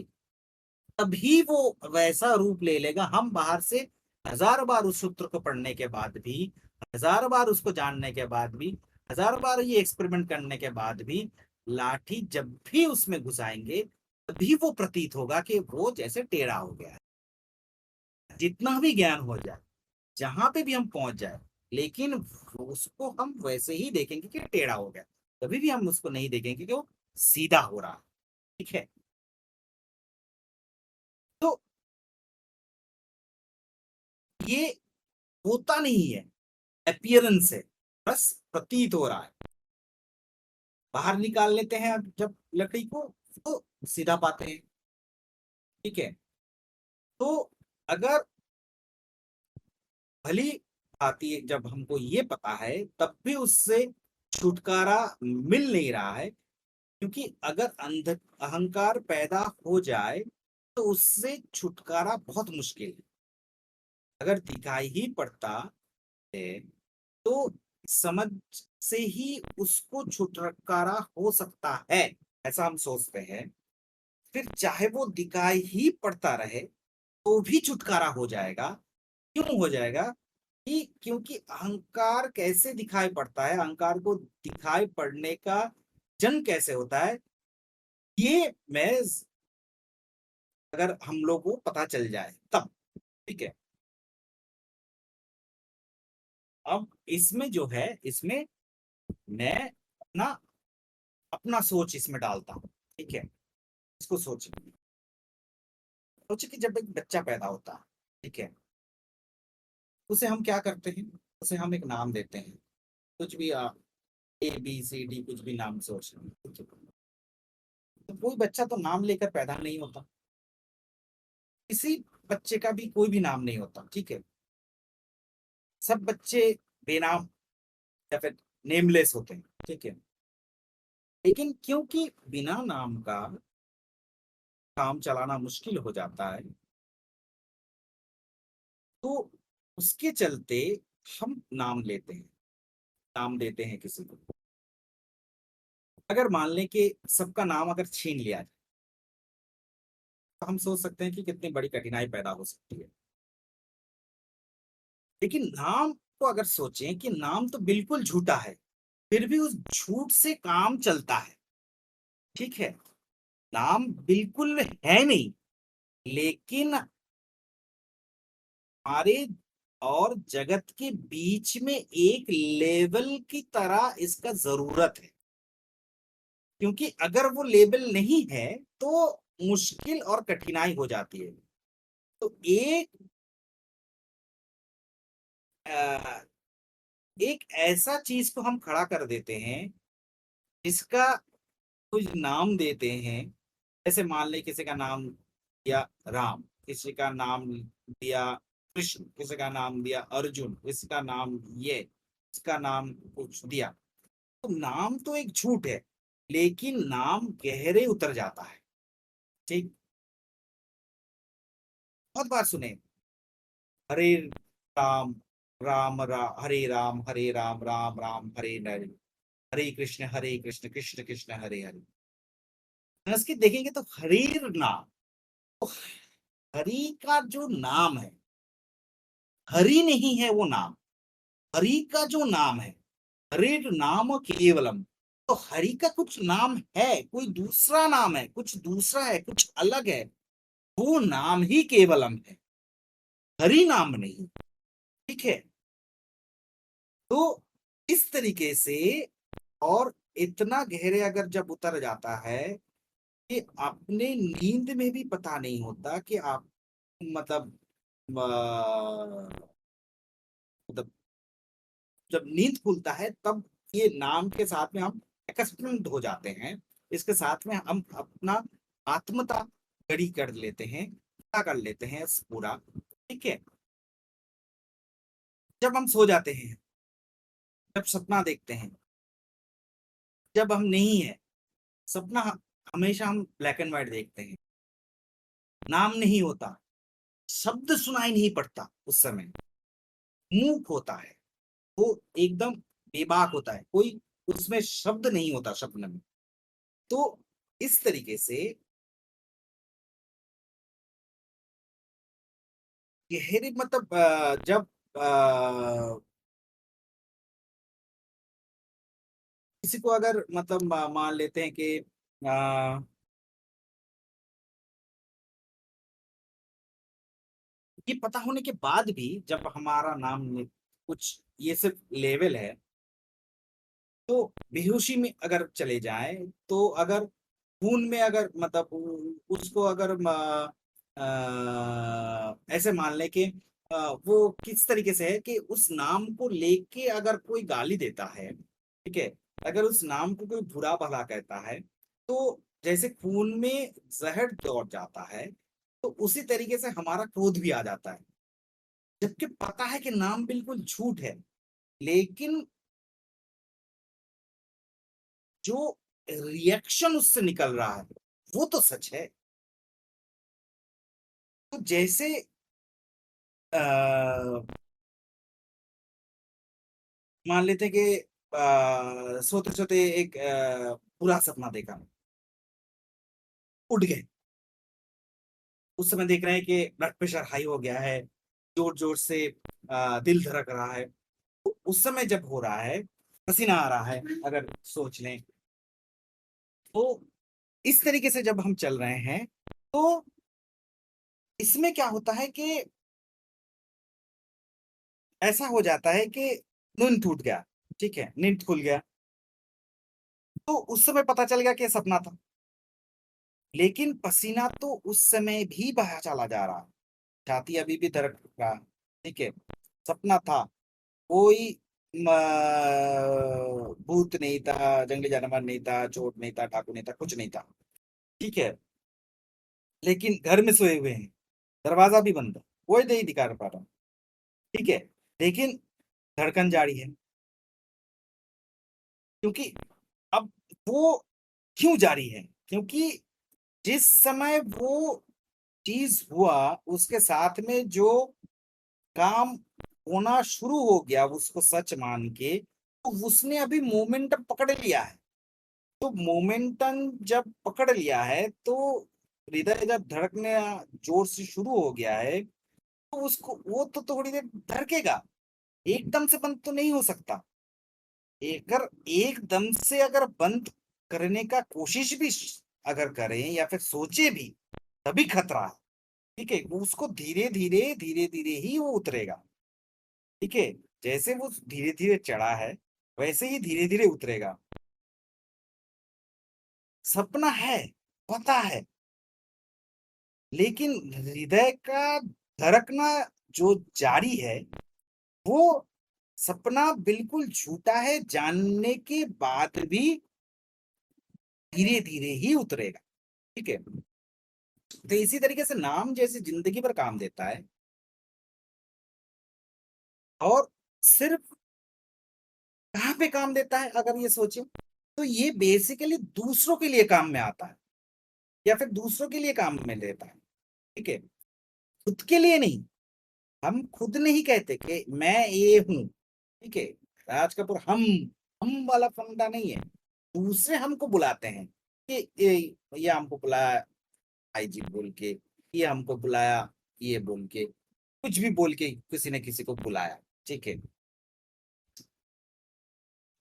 तभी वो वैसा रूप ले लेगा। हम बाहर से हजार बार उस सूत्र को पढ़ने के बाद भी, हजार बार उसको जानने के बाद भी, हजार बार ये एक्सपेरिमेंट करने के बाद भी, लाठी जब भी उसमें घुसाएंगे तभी वो प्रतीत होगा कि वो जैसे टेढ़ा हो गया है। जितना भी ज्ञान हो जाए, जहां पे भी हम पहुंच जाए, लेकिन उसको हम वैसे ही देखेंगे कि टेढ़ा हो गया, कभी भी हम उसको नहीं देखेंगे कि वो सीधा हो रहा है। ठीक है, तो ये होता नहीं है, अपियरेंस है, बस प्रतीत हो रहा है। बाहर निकाल लेते हैं अब जब लकड़ी को, तो सीधा पाते हैं। ठीक है, तो अगर भली आती है, जब हमको ये पता है तब भी उससे छुटकारा मिल नहीं रहा है, क्योंकि अगर अंध अहंकार पैदा हो जाए तो उससे छुटकारा बहुत मुश्किल है। अगर दिखाई ही पड़ता है तो समझ से ही उसको छुटकारा हो सकता है, ऐसा हम सोचते हैं। फिर चाहे वो दिखाई ही पड़ता रहे तो भी छुटकारा हो जाएगा। क्यों हो जाएगा? कि क्योंकि अहंकार कैसे दिखाई पड़ता है, अहंकार को दिखाई पड़ने का जन्म कैसे होता है? ये महज अगर हम लोग को पता चल जाए तब, ठीक है। अब इसमें जो है, इसमें मैं अपना अपना सोच इसमें डालता हूँ, ठीक है। इसको सोचिए, सोचिए कि जब एक बच्चा पैदा होता है, ठीक है, उसे हम क्या करते हैं, उसे हम एक नाम देते हैं, कुछ भी ABCD कुछ भी नाम सोच लें, ठीक है? तो कोई बच्चा तो नाम लेकर पैदा नहीं होता, किसी बच्चे का भी कोई भी नाम नहीं होता, ठीक है। सब बच्चे बेनाम या फिर नेमलेस होते हैं, ठीक है। लेकिन क्योंकि बिना नाम का काम चलाना मुश्किल हो जाता है, तो उसके चलते हम नाम लेते हैं, नाम देते हैं किसी को। अगर मान लें कि सबका नाम अगर छीन लिया जाए, तो हम सोच सकते हैं कि कितनी बड़ी कठिनाई पैदा हो सकती है। लेकिन नाम को अगर सोचें कि नाम तो बिल्कुल झूठा है, फिर भी उस झूठ से काम चलता है, ठीक है। नाम बिल्कुल है नहीं, लेकिन हमारे और जगत के बीच में एक लेवल की तरह इसका जरूरत है, क्योंकि अगर वो लेबल नहीं है तो मुश्किल और कठिनाई हो जाती है। तो एक ऐसा चीज को हम खड़ा कर देते हैं जिसका कुछ नाम देते हैं। जैसे मान ले किसी का नाम दिया राम, किसी का नाम दिया कृष्ण, किसी का नाम दिया अर्जुन, इसका नाम ये, इसका नाम कुछ दिया। तो नाम तो एक झूठ है, लेकिन नाम गहरे उतर जाता है, ठीक। बहुत बार सुने, हरे राम, हरे राम, राम राम हरे हरे, हरे कृष्ण कृष्ण कृष्ण हरे हरे। संस्कृत देखेंगे तो हरीर नाम, तो हरि का जो नाम है, हरि नहीं है वो नाम, हरि का जो नाम है, हरिर नाम केवलम। तो हरि का कुछ नाम है, कोई दूसरा नाम है, कुछ दूसरा है, कुछ अलग है, वो नाम ही केवलम है, हरि नाम नहीं, ठीक है। तो इस तरीके से, और इतना गहरे अगर जब उतर जाता है कि अपने नींद में भी पता नहीं होता कि आप मतलब मतलब जब नींद खुलता है तब ये नाम के साथ में हम एकस्टम्ड हो जाते हैं, इसके साथ में हम अपना आत्मता गड़ी कर लेते हैं, पता कर लेते हैं पूरा, ठीक है। जब हम सो जाते हैं, जब सपना देखते हैं, जब हम नहीं है, सपना हमेशा हम ब्लैक एंड व्हाइट देखते हैं, नाम नहीं होता, शब्द सुनाई नहीं पड़ता उस समय, मूक होता है वो, एकदम बेबाक होता है, कोई उसमें शब्द नहीं होता सपने में। तो इस तरीके से गहरे मतलब जब किसी को अगर मतलब मान लेते हैं कि ये पता होने के बाद भी जब हमारा नाम कुछ ये सिर्फ लेवल है, तो बेहोशी में अगर चले जाए, तो अगर खून में अगर मतलब उसको अगर ऐसे मान ले कि वो किस तरीके से है कि उस नाम को लेके अगर कोई गाली देता है, ठीक है, अगर उस नाम को कोई बुरा भला कहता है, तो जैसे खून में जहर दौड़ जाता है, तो उसी तरीके से हमारा क्रोध भी आ जाता है। जबकि पता है कि नाम बिल्कुल झूठ है, लेकिन जो रिएक्शन उससे निकल रहा है वो तो सच है। तो जैसे मान लेते कि सोते सोते एक बुरा सपना देखा, उठ गए, उस समय देख रहे हैं कि ब्लड प्रेशर हाई हो गया है, जोर जोर से दिल धड़क रहा है। तो उस समय जब हो रहा है, पसीना आ रहा है, अगर सोच लें, तो इस तरीके से जब हम चल रहे हैं तो इसमें क्या होता है कि ऐसा हो जाता है कि नींद टूट गया, ठीक है, नींद खुल गया, तो उस समय पता चल गया कि सपना था, लेकिन पसीना तो उस समय भी बहा चला जा रहा, छाती अभी भी धड़क रहा, ठीक है, सपना था, कोई भूत नहीं था, जंगली जानवर नहीं था, चोट नहीं था, डाकू नहीं था, कुछ नहीं था, ठीक है, लेकिन घर में सोए हुए हैं, दरवाजा भी बंद है, कोई नहीं दिखा पा रहा, ठीक है, लेकिन धड़कन जारी है, क्योंकि अब वो क्यों जारी है, क्योंकि जिस समय वो चीज हुआ उसके साथ में जो काम होना शुरू हो गया उसको सच मान के, तो उसने अभी मोमेंटम पकड़ लिया है, तो मोमेंटम जब पकड़ लिया है तो हृदय जब धड़कने जोर से शुरू हो गया है तो उसको वो तो थोड़ी देर धड़केगा, एकदम से बंद तो नहीं हो सकता, अगर एकदम से अगर बंद करने का कोशिश भी अगर करें या फिर सोचे भी तभी खतरा है, ठीक है, उसको धीरे धीरे ही वो उतरेगा, ठीक है, जैसे वो धीरे धीरे चढ़ा है वैसे ही धीरे धीरे उतरेगा, सपना है, पता है, लेकिन हृदय का धड़कना जो जारी है वो सपना बिल्कुल झूठा है जानने के बाद भी धीरे धीरे ही उतरेगा, ठीक है, तो इसी तरीके से नाम जैसे जिंदगी पर काम देता है, और सिर्फ कहाँ पे काम देता है अगर ये सोचे तो ये बेसिकली दूसरों के लिए काम में आता है, या फिर दूसरों के लिए काम में लेता है, ठीक है, खुद के लिए नहीं, हम खुद नहीं कहते कि मैं ये हूं, ठीक है, राज कपूर हम वाला फंडा नहीं है, दूसरे हमको बुलाते हैं कि ये हमको बुलाया आई जी बोल के, ये हमको बुलाया ये बोल के, कुछ भी बोल के किसी ने किसी को बुलाया, ठीक है,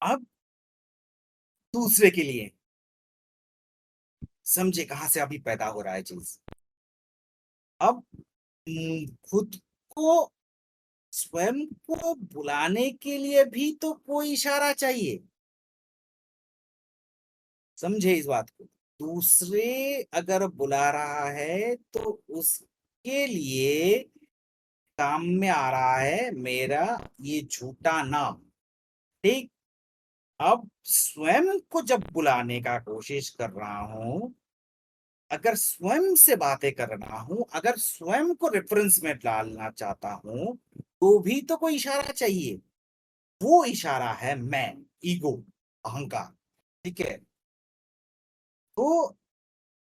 अब दूसरे के लिए समझे कहां से अभी पैदा हो रहा है चीज, अब खुद को स्वयं को बुलाने के लिए भी तो कोई इशारा चाहिए, समझे इस बात को, दूसरे अगर बुला रहा है तो उसके लिए काम में आ रहा है मेरा ये झूठा नाम, ठीक, अब स्वयं को जब बुलाने का कोशिश कर रहा हूं, अगर स्वयं से बातें कर रहा हूं, अगर स्वयं को रेफरेंस में डालना चाहता हूं तो भी तो कोई इशारा चाहिए, वो इशारा है मैं, ईगो, अहंकार, ठीक है, तो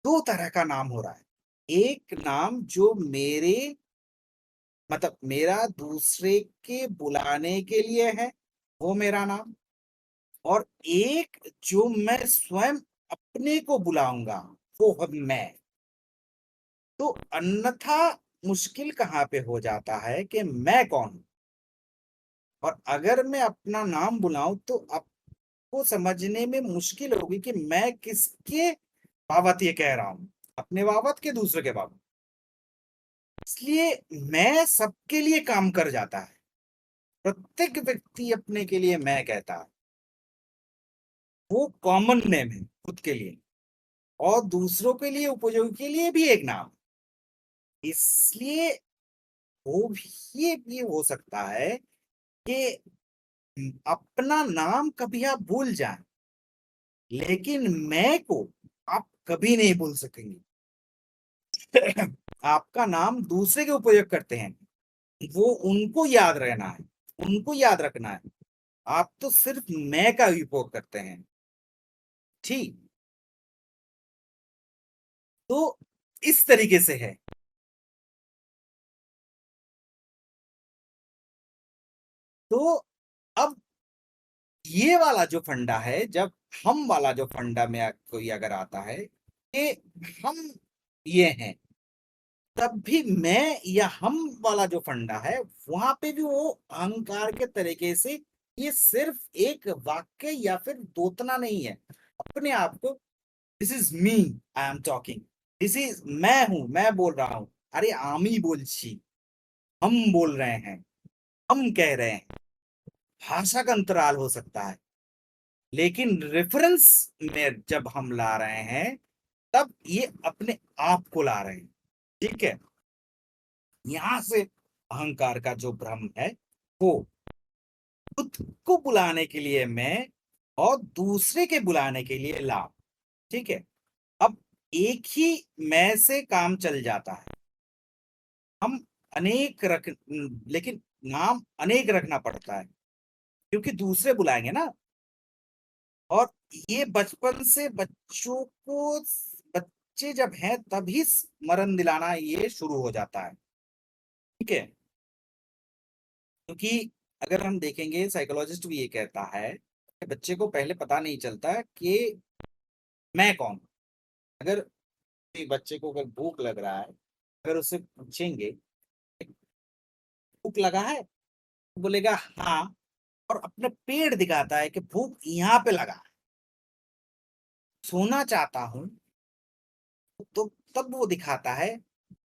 दो तरह का नाम हो रहा है, एक नाम जो मेरे मतलब मेरा दूसरे के बुलाने के लिए है वो मेरा नाम, और एक जो मैं स्वयं अपने को बुलाऊंगा वो है मैं, तो अन्यथा मुश्किल कहाँ पे हो जाता है कि मैं कौन हूं, और अगर मैं अपना नाम बुलाऊं तो आपको समझने में मुश्किल होगी कि मैं किसके बाबत ये कह रहा हूं, अपने बाबत के दूसरे के बाबत, इसलिए मैं सबके लिए काम कर जाता है, प्रत्येक व्यक्ति अपने के लिए मैं कहता है, वो कॉमन नेम है खुद के लिए, और दूसरों के लिए उपयोगी के लिए भी एक नाम, इसलिए वो भी ये भी हो सकता है कि अपना नाम कभी आप भूल जाएं, लेकिन मैं को आप कभी नहीं भूल सकेंगे। आपका नाम दूसरे के उपयोग करते हैं, वो उनको याद रहना है, उनको याद रखना है, आप तो सिर्फ मैं का उपयोग करते हैं, ठीक, तो इस तरीके से है, तो अब ये वाला जो फंडा है, जब हम वाला जो फंडा में कोई अगर आता है कि हम ये हैं, तब भी मैं या हम वाला जो फंडा है वहां पे भी वो अहंकार के तरीके से ये सिर्फ एक वाक्य या फिर दोतना नहीं है, अपने आप को this is me, I am talking, this is मैं हूं, मैं बोल रहा हूं। अरे आमी बोलছি, हम बोल रहे हैं, हम कह रहे हैं। भाषा का अंतराल हो सकता है, लेकिन रेफरेंस में जब हम ला रहे हैं तब ये अपने आप को ला रहे हैं। ठीक है, यहां से अहंकार का जो भ्रम है वो खुद को बुलाने के लिए मैं और दूसरे के बुलाने के लिए ला। ठीक है, अब एक ही मैं से काम चल जाता है। हम अनेक रख, लेकिन नाम अनेक रखना पड़ता है क्योंकि दूसरे बुलाएंगे ना। और ये बचपन से बच्चों को, बच्चे जब हैं तभी स्मरण दिलाना ये शुरू हो जाता है। ठीक है, क्योंकि अगर हम देखेंगे साइकोलॉजिस्ट भी ये कहता है कि बच्चे को पहले पता नहीं चलता कि मैं कौन। अगर किसी बच्चे को अगर भूख लग रहा है, अगर उससे पूछेंगे भूख लगा है, तो बोलेगा हाँ, और अपने पेट दिखाता है कि भूख यहाँ पे लगा है। सोना चाहता हूं, तो तब वो दिखाता है,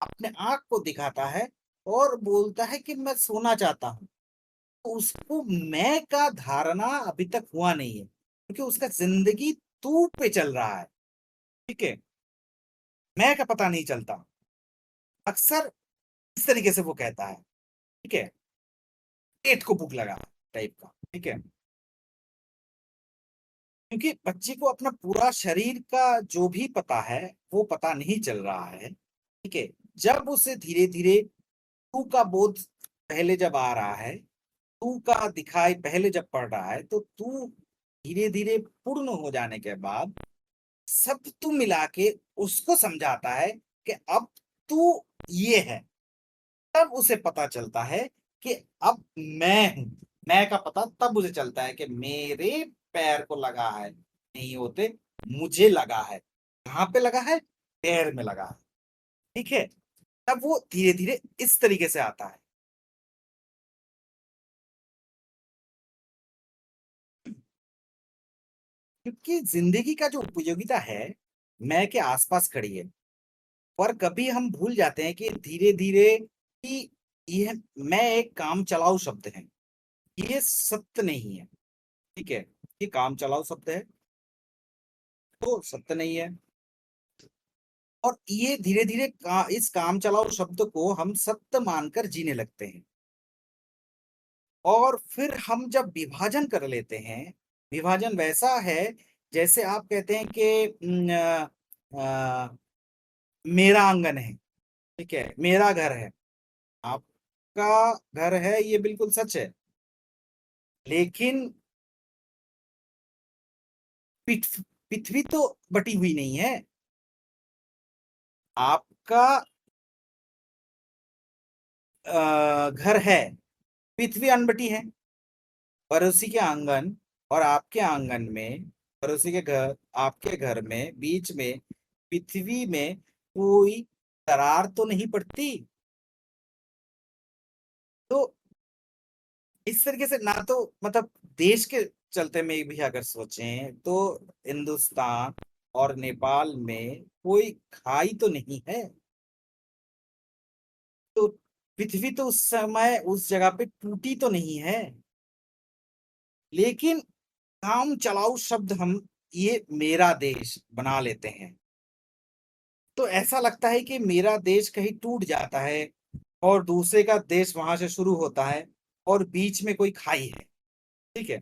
अपने आंख को दिखाता है और बोलता है कि मैं सोना चाहता हूं। तो उसको मैं का धारणा अभी तक हुआ नहीं है क्योंकि उसका जिंदगी तू पे चल रहा है। ठीक है, मैं का पता नहीं चलता। अक्सर इस तरीके से वो कहता है। ठीक है, पेट को भूख लगा टाइप का। ठीक है, क्योंकि बच्चे को अपना पूरा शरीर का जो भी पता है वो पता नहीं चल रहा है। ठीक है, जब उसे धीरे धीरे तू का बोध पहले जब आ रहा है, तू का दिखाई पहले जब पड़ रहा है, तो तू धीरे धीरे पूर्ण हो जाने के बाद सब तू मिला के उसको समझाता है कि अब तू ये है। तब उसे पता चलता है कि अब मैं हूं। मैं का पता तब उसे चलता है कि मेरे पैर को लगा है, नहीं होते, मुझे लगा है। कहाँ पे लगा है? पैर में लगा है। ठीक है, तब वो धीरे धीरे इस तरीके से आता है। क्योंकि जिंदगी का जो उपयोगिता है मैं के आसपास खड़ी है। और कभी हम भूल जाते हैं कि धीरे धीरे कि ये मैं एक काम चलाऊ शब्द है, ये सत्य नहीं है। ठीक है, ये काम चलाऊ शब्द है तो सत्य नहीं है। और ये धीरे धीरे इस काम चलाऊ शब्द को हम सत्य मानकर जीने लगते हैं। और फिर हम जब विभाजन कर लेते हैं, विभाजन वैसा है जैसे आप कहते हैं कि मेरा आंगन है। ठीक है, मेरा घर है, आपका घर है, ये बिल्कुल सच है। लेकिन पृथ्वी तो बटी हुई नहीं है। आपका घर है, पृथ्वी अनबटी है। पड़ोसी के आंगन और आपके आंगन में, पड़ोसी के घर आपके घर में, बीच में पृथ्वी में कोई दरार तो नहीं पड़ती। तो इस तरीके से ना तो मतलब देश के चलते में भी अगर सोचें तो हिंदुस्तान और नेपाल में कोई खाई तो नहीं है। तो पृथ्वी तो उस समय उस जगह पे टूटी तो नहीं है। लेकिन काम चलाऊ शब्द हम ये मेरा देश बना लेते हैं, तो ऐसा लगता है कि मेरा देश कहीं टूट जाता है और दूसरे का देश वहां से शुरू होता है और बीच में कोई खाई है। ठीक है,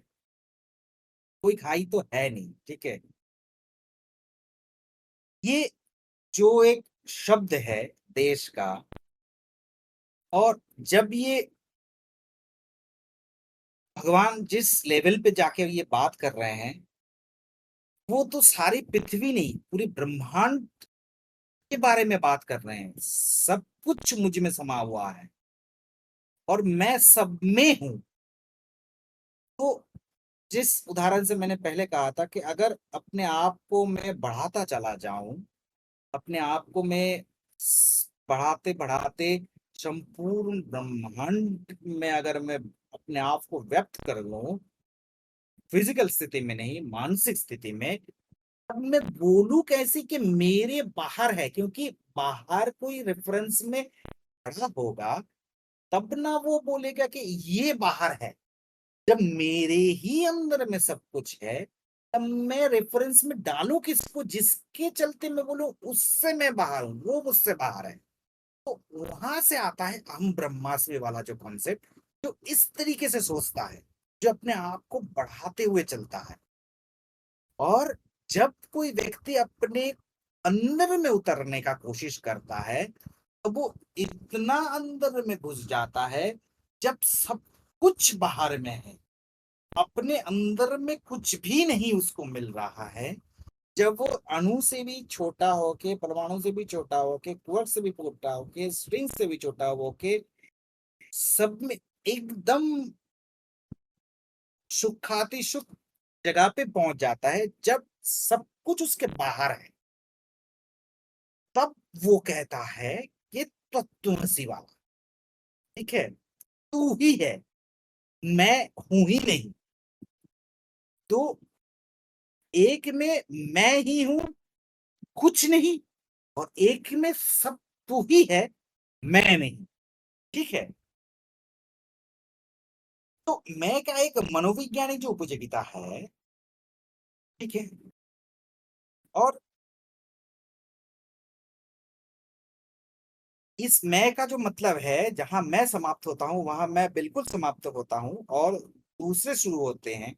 कोई खाई तो है नहीं। ठीक है, ये जो एक शब्द है देश का, और जब ये भगवान जिस लेवल पे जाके ये बात कर रहे हैं, वो तो सारी पृथ्वी नहीं पूरी ब्रह्मांड के बारे में बात कर रहे हैं। सब कुछ मुझ में समा हुआ है और मैं सब में हूं। तो जिस उदाहरण से मैंने पहले कहा था कि अगर अपने आप को मैं बढ़ाता चला जाऊं, अपने आप को मैं बढ़ाते बढ़ाते संपूर्ण ब्रह्मांड में अगर मैं अपने आप को व्यक्त कर लूं, फिजिकल स्थिति में नहीं, मानसिक स्थिति में, अब मैं बोलूं कैसे कि मेरे बाहर है, क्योंकि बाहर कोई रेफरेंस में खड़ा होगा तब ना वो बोलेगा कि ये बाहर है। जब मेरे ही अंदर में सब कुछ है, तब मैं रेफरेंस में डालूं किसको, जिसके चलते मैं बोलूं उससे मैं बाहर हूं, वो मुझसे बाहर है। तो वहां से आता है अहम ब्रह्मास्मि वाला जो कॉन्सेप्ट, जो इस तरीके से सोचता है, जो अपने आप को बढ़ाते हुए चलता है। और जब कोई व्यक्ति अपने अंदर में उतरने का कोशिश करता है, तो वो इतना अंदर में घुस जाता है, जब सब कुछ बाहर में है, अपने अंदर में कुछ भी नहीं उसको मिल रहा है, जब वो अणु से भी छोटा होके, परमाणु से भी छोटा होके, क्वार्क से भी छोटा होके, स्ट्रिंग से भी छोटा होके, सब में एकदम सुखाति सुख जगह पे पहुंच जाता है, जब सब कुछ उसके बाहर है, तब वो कहता है कि तत्वमसि वाला, ठीक है, तू ही है, मैं हूं ही नहीं। तो एक में मैं ही हूं, कुछ नहीं, और एक में सब तू ही है, मैं नहीं। ठीक है। तो मैं का एक मनोवैज्ञानिक जो उपयोगिता है, ठीक है, और इस मैं का जो मतलब है, जहां मैं समाप्त होता हूं वहां मैं बिल्कुल समाप्त होता हूं और दूसरे शुरू होते हैं,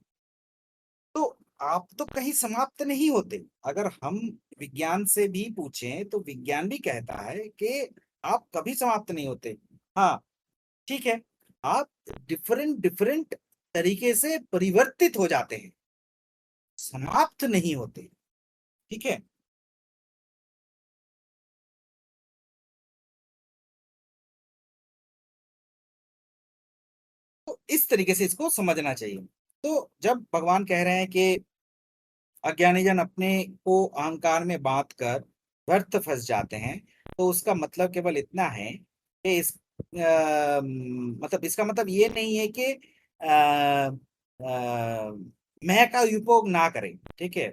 तो आप तो कहीं समाप्त नहीं होते। अगर हम विज्ञान से भी पूछें तो विज्ञान भी कहता है कि आप कभी समाप्त नहीं होते। हाँ, ठीक है, आप डिफरेंट डिफरेंट तरीके से परिवर्तित हो जाते हैं, समाप्त नहीं होते। ठीक है। तो इस तरीके से इसको समझना चाहिए। तो जब भगवान कह रहे हैं कि अज्ञानी जन अपने को अहंकार में बांध कर व्यर्थ फंस जाते हैं, तो उसका मतलब केवल इतना है कि मतलब इसका मतलब ये नहीं है कि मैं का उपयोग ना करें। ठीक है,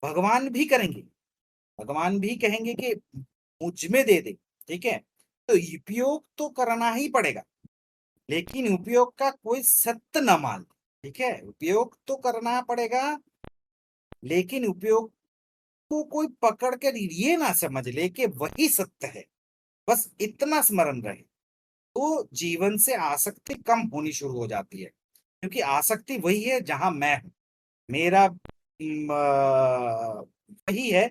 भगवान भी करेंगे, भगवान भी कहेंगे कि मुझ में दे दे। ठीक है, तो उपयोग तो करना ही पड़ेगा, लेकिन उपयोग का कोई सत्य न मान। ठीक है, उपयोग तो करना पड़ेगा, लेकिन उपयोग को कोई पकड़ कर ये ना समझ ले कि वही सत्य है। बस इतना स्मरण रहे, तो जीवन से आसक्ति कम होनी शुरू हो जाती है, क्योंकि आसक्ति वही है जहां मैं हूं, मेरा वही है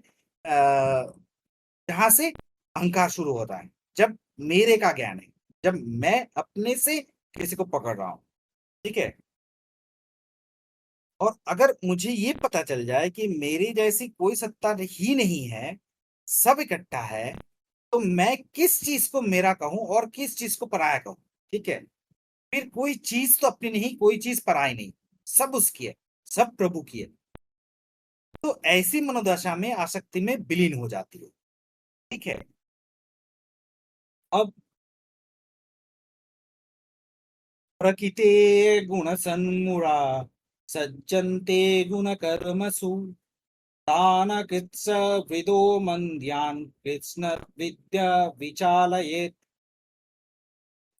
जहां से अहंकार शुरू होता है, जब मेरे का ज्ञान है, जब मैं अपने से किसी को पकड़ रहा हूं। ठीक है, और अगर मुझे ये पता चल जाए कि मेरी जैसी कोई सत्ता ही नहीं है, सब इकट्ठा है, तो मैं किस चीज को मेरा कहूं और किस चीज को पराया कहूं। ठीक है, फिर कोई चीज तो अपनी नहीं, कोई चीज पराई नहीं, सब उसकी है, सब प्रभु की है। तो ऐसी मनोदशा में आसक्ति में विलीन हो जाती है। ठीक है। अब प्रकृते गुण सन्मूढ़ा सज्जन्ते गुण कर्मसु तान कृत्स विदो मंद्यान कृष्ण विद्या विचालयेत्।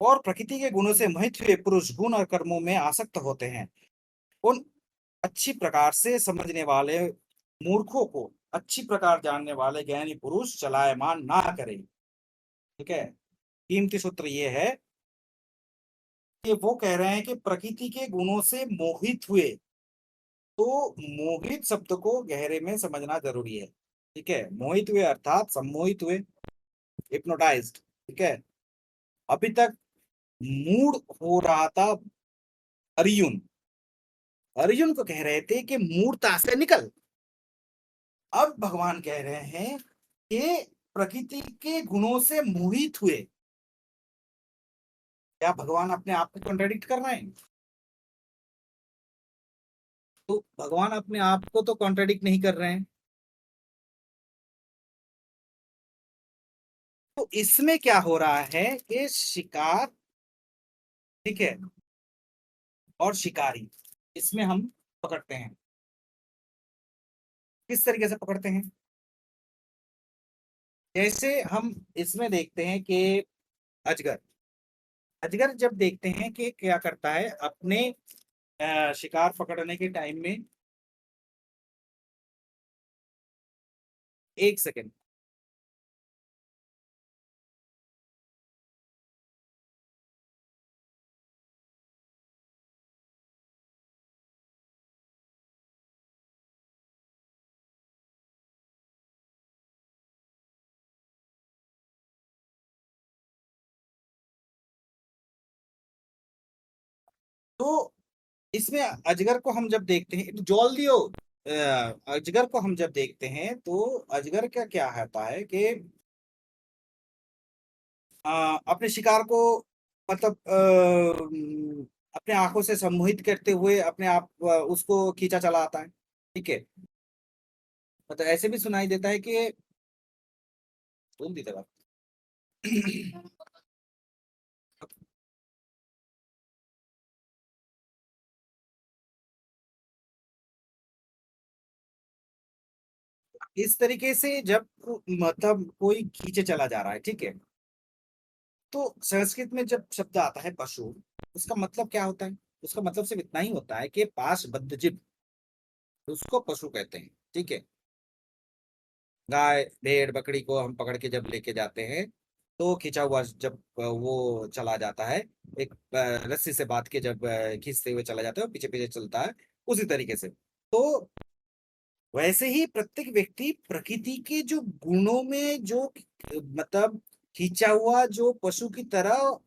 और प्रकृति के गुणों से मोहित हुए पुरुष गुण और कर्मों में आसक्त होते हैं। उन अच्छी प्रकार से समझने वाले मूर्खों को अच्छी प्रकार जानने वाले ज्ञानी पुरुष चलायमान ना करें। ठीक है, कीमती सूत्र ये है कि वो कह रहे हैं कि प्रकृति के गुणों से मोहित हुए, तो मोहित शब्द को गहरे में समझना जरूरी है। ठीक है, मोहित हुए अर्थात सम्मोहित हुए, हिप्नोटाइज्ड। ठीक है, अभी तक मूड हो रहा था अर्जुन, अर्जुन को कह रहे थे कि मूर्ता से निकल। अब भगवान कह रहे हैं कि प्रकृति के गुणों से मोहित हुए। क्या भगवान अपने आप को कॉन्ट्रडिक्ट कर रहे हैं? तो भगवान अपने आप को तो कॉन्ट्रडिक्ट नहीं कर रहे हैं। तो इसमें क्या हो रहा है कि शिकार, ठीक है, और शिकारी, इसमें हम पकड़ते हैं। किस तरीके से पकड़ते हैं? जैसे हम इसमें देखते हैं कि अजगर अजगर जब देखते हैं कि क्या करता है अपने शिकार पकड़ने के टाइम में, 1 सेकेंड। तो इसमें अजगर को हम जब देखते हैं, जल्दी हो। अजगर को हम जब देखते हैं तो अजगर का क्या होता है कि अपने शिकार को मतलब अपने आंखों से सम्मोहित करते हुए अपने आप उसको खींचा चला आता है। ठीक है, मतलब ऐसे भी सुनाई देता है कि बोल दी बात। इस तरीके से जब मतलब कोई खींचे चला जा रहा है, ठीक है, तो संस्कृत में जब शब्द आता है पशु, उसका मतलब क्या होता है? उसका मतलब सिर्फ इतना ही होता है कि पास बद्धजिब, उसको पशु कहते हैं। ठीक है, गाय भेड़ बकरी को हम पकड़ के जब लेके जाते हैं तो खींचा हुआ जब वो चला जाता है, एक रस्सी से बांध के जब खींचते हुए चला जाता है, पीछे पीछे चलता है, उसी तरीके से। तो वैसे ही प्रत्येक व्यक्ति प्रकृति के जो गुणों में जो मतलब खींचा हुआ जो पशु की तरह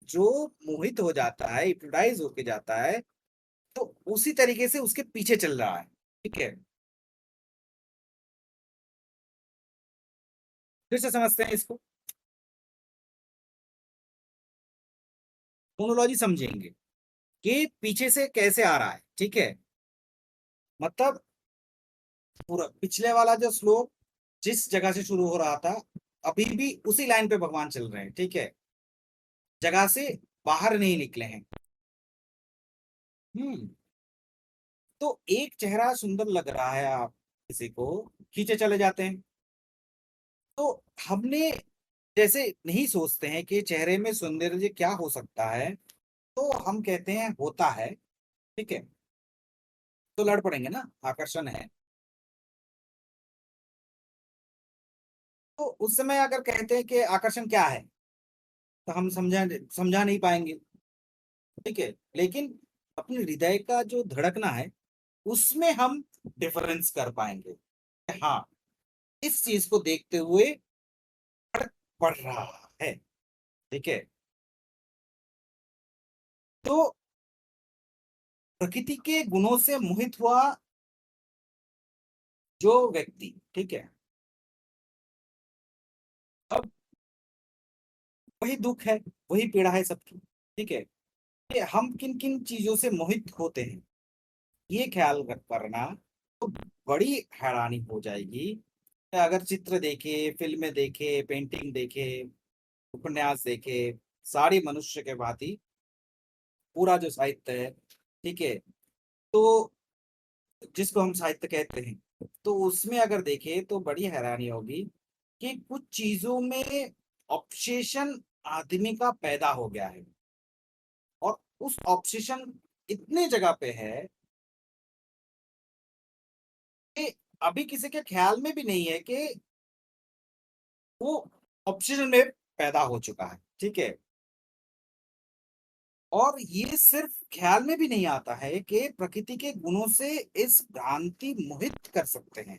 जो मोहित हो जाता है, हिप्नोटाइज होके जाता है, तो उसी तरीके से उसके पीछे चल रहा है। ठीक है, फिर से समझते हैं इसको, फोनोलॉजी समझेंगे कि पीछे से कैसे आ रहा है। ठीक है, मतलब पूरा पिछले वाला जो श्लोक जिस जगह से शुरू हो रहा था, अभी भी उसी लाइन पे भगवान चल रहे हैं। ठीक है, जगह से बाहर नहीं निकले हैं। हम्म। तो एक चेहरा सुंदर लग रहा है, आप किसी को खींचे चले जाते हैं। तो हमने जैसे नहीं सोचते हैं कि चेहरे में सौंदर्य क्या हो सकता है, तो हम कहते हैं होता है। ठीक है, तो लड़ पड़ेंगे ना, आकर्षण है। तो उस समय अगर कहते हैं कि आकर्षण क्या है, तो हम समझा समझा नहीं पाएंगे। ठीक है, लेकिन अपने हृदय का जो धड़कना है उसमें हम डिफरेंस कर पाएंगे। हाँ, इस चीज को देखते हुए फर्क पड़ रहा है। ठीक है, तो प्रकृति के गुणों से मोहित हुआ जो व्यक्ति, ठीक है, अब वही दुख है, वही पीड़ा है सबकी। ठीक है, कि हम किन किन चीजों से मोहित होते हैं, ये ख्याल करना तो बड़ी हैरानी हो जाएगी। अगर चित्र देखे, फिल्में देखे, पेंटिंग देखे, उपन्यास देखे, सारी मनुष्य के भांति पूरा जो साहित्य है, ठीक है, तो जिसको हम साहित्य कहते हैं, तो उसमें अगर देखें तो बड़ी हैरानी होगी कि कुछ चीजों में ऑब्सेशन आदमी का पैदा हो गया है, और उस ऑब्सेशन इतने जगह पे है कि अभी किसी के ख्याल में भी नहीं है कि वो ऑब्सेशन में पैदा हो चुका है। ठीक है, और ये सिर्फ ख्याल में भी नहीं आता है कि प्रकृति के गुणों से इस भ्रांति मोहित कर सकते हैं।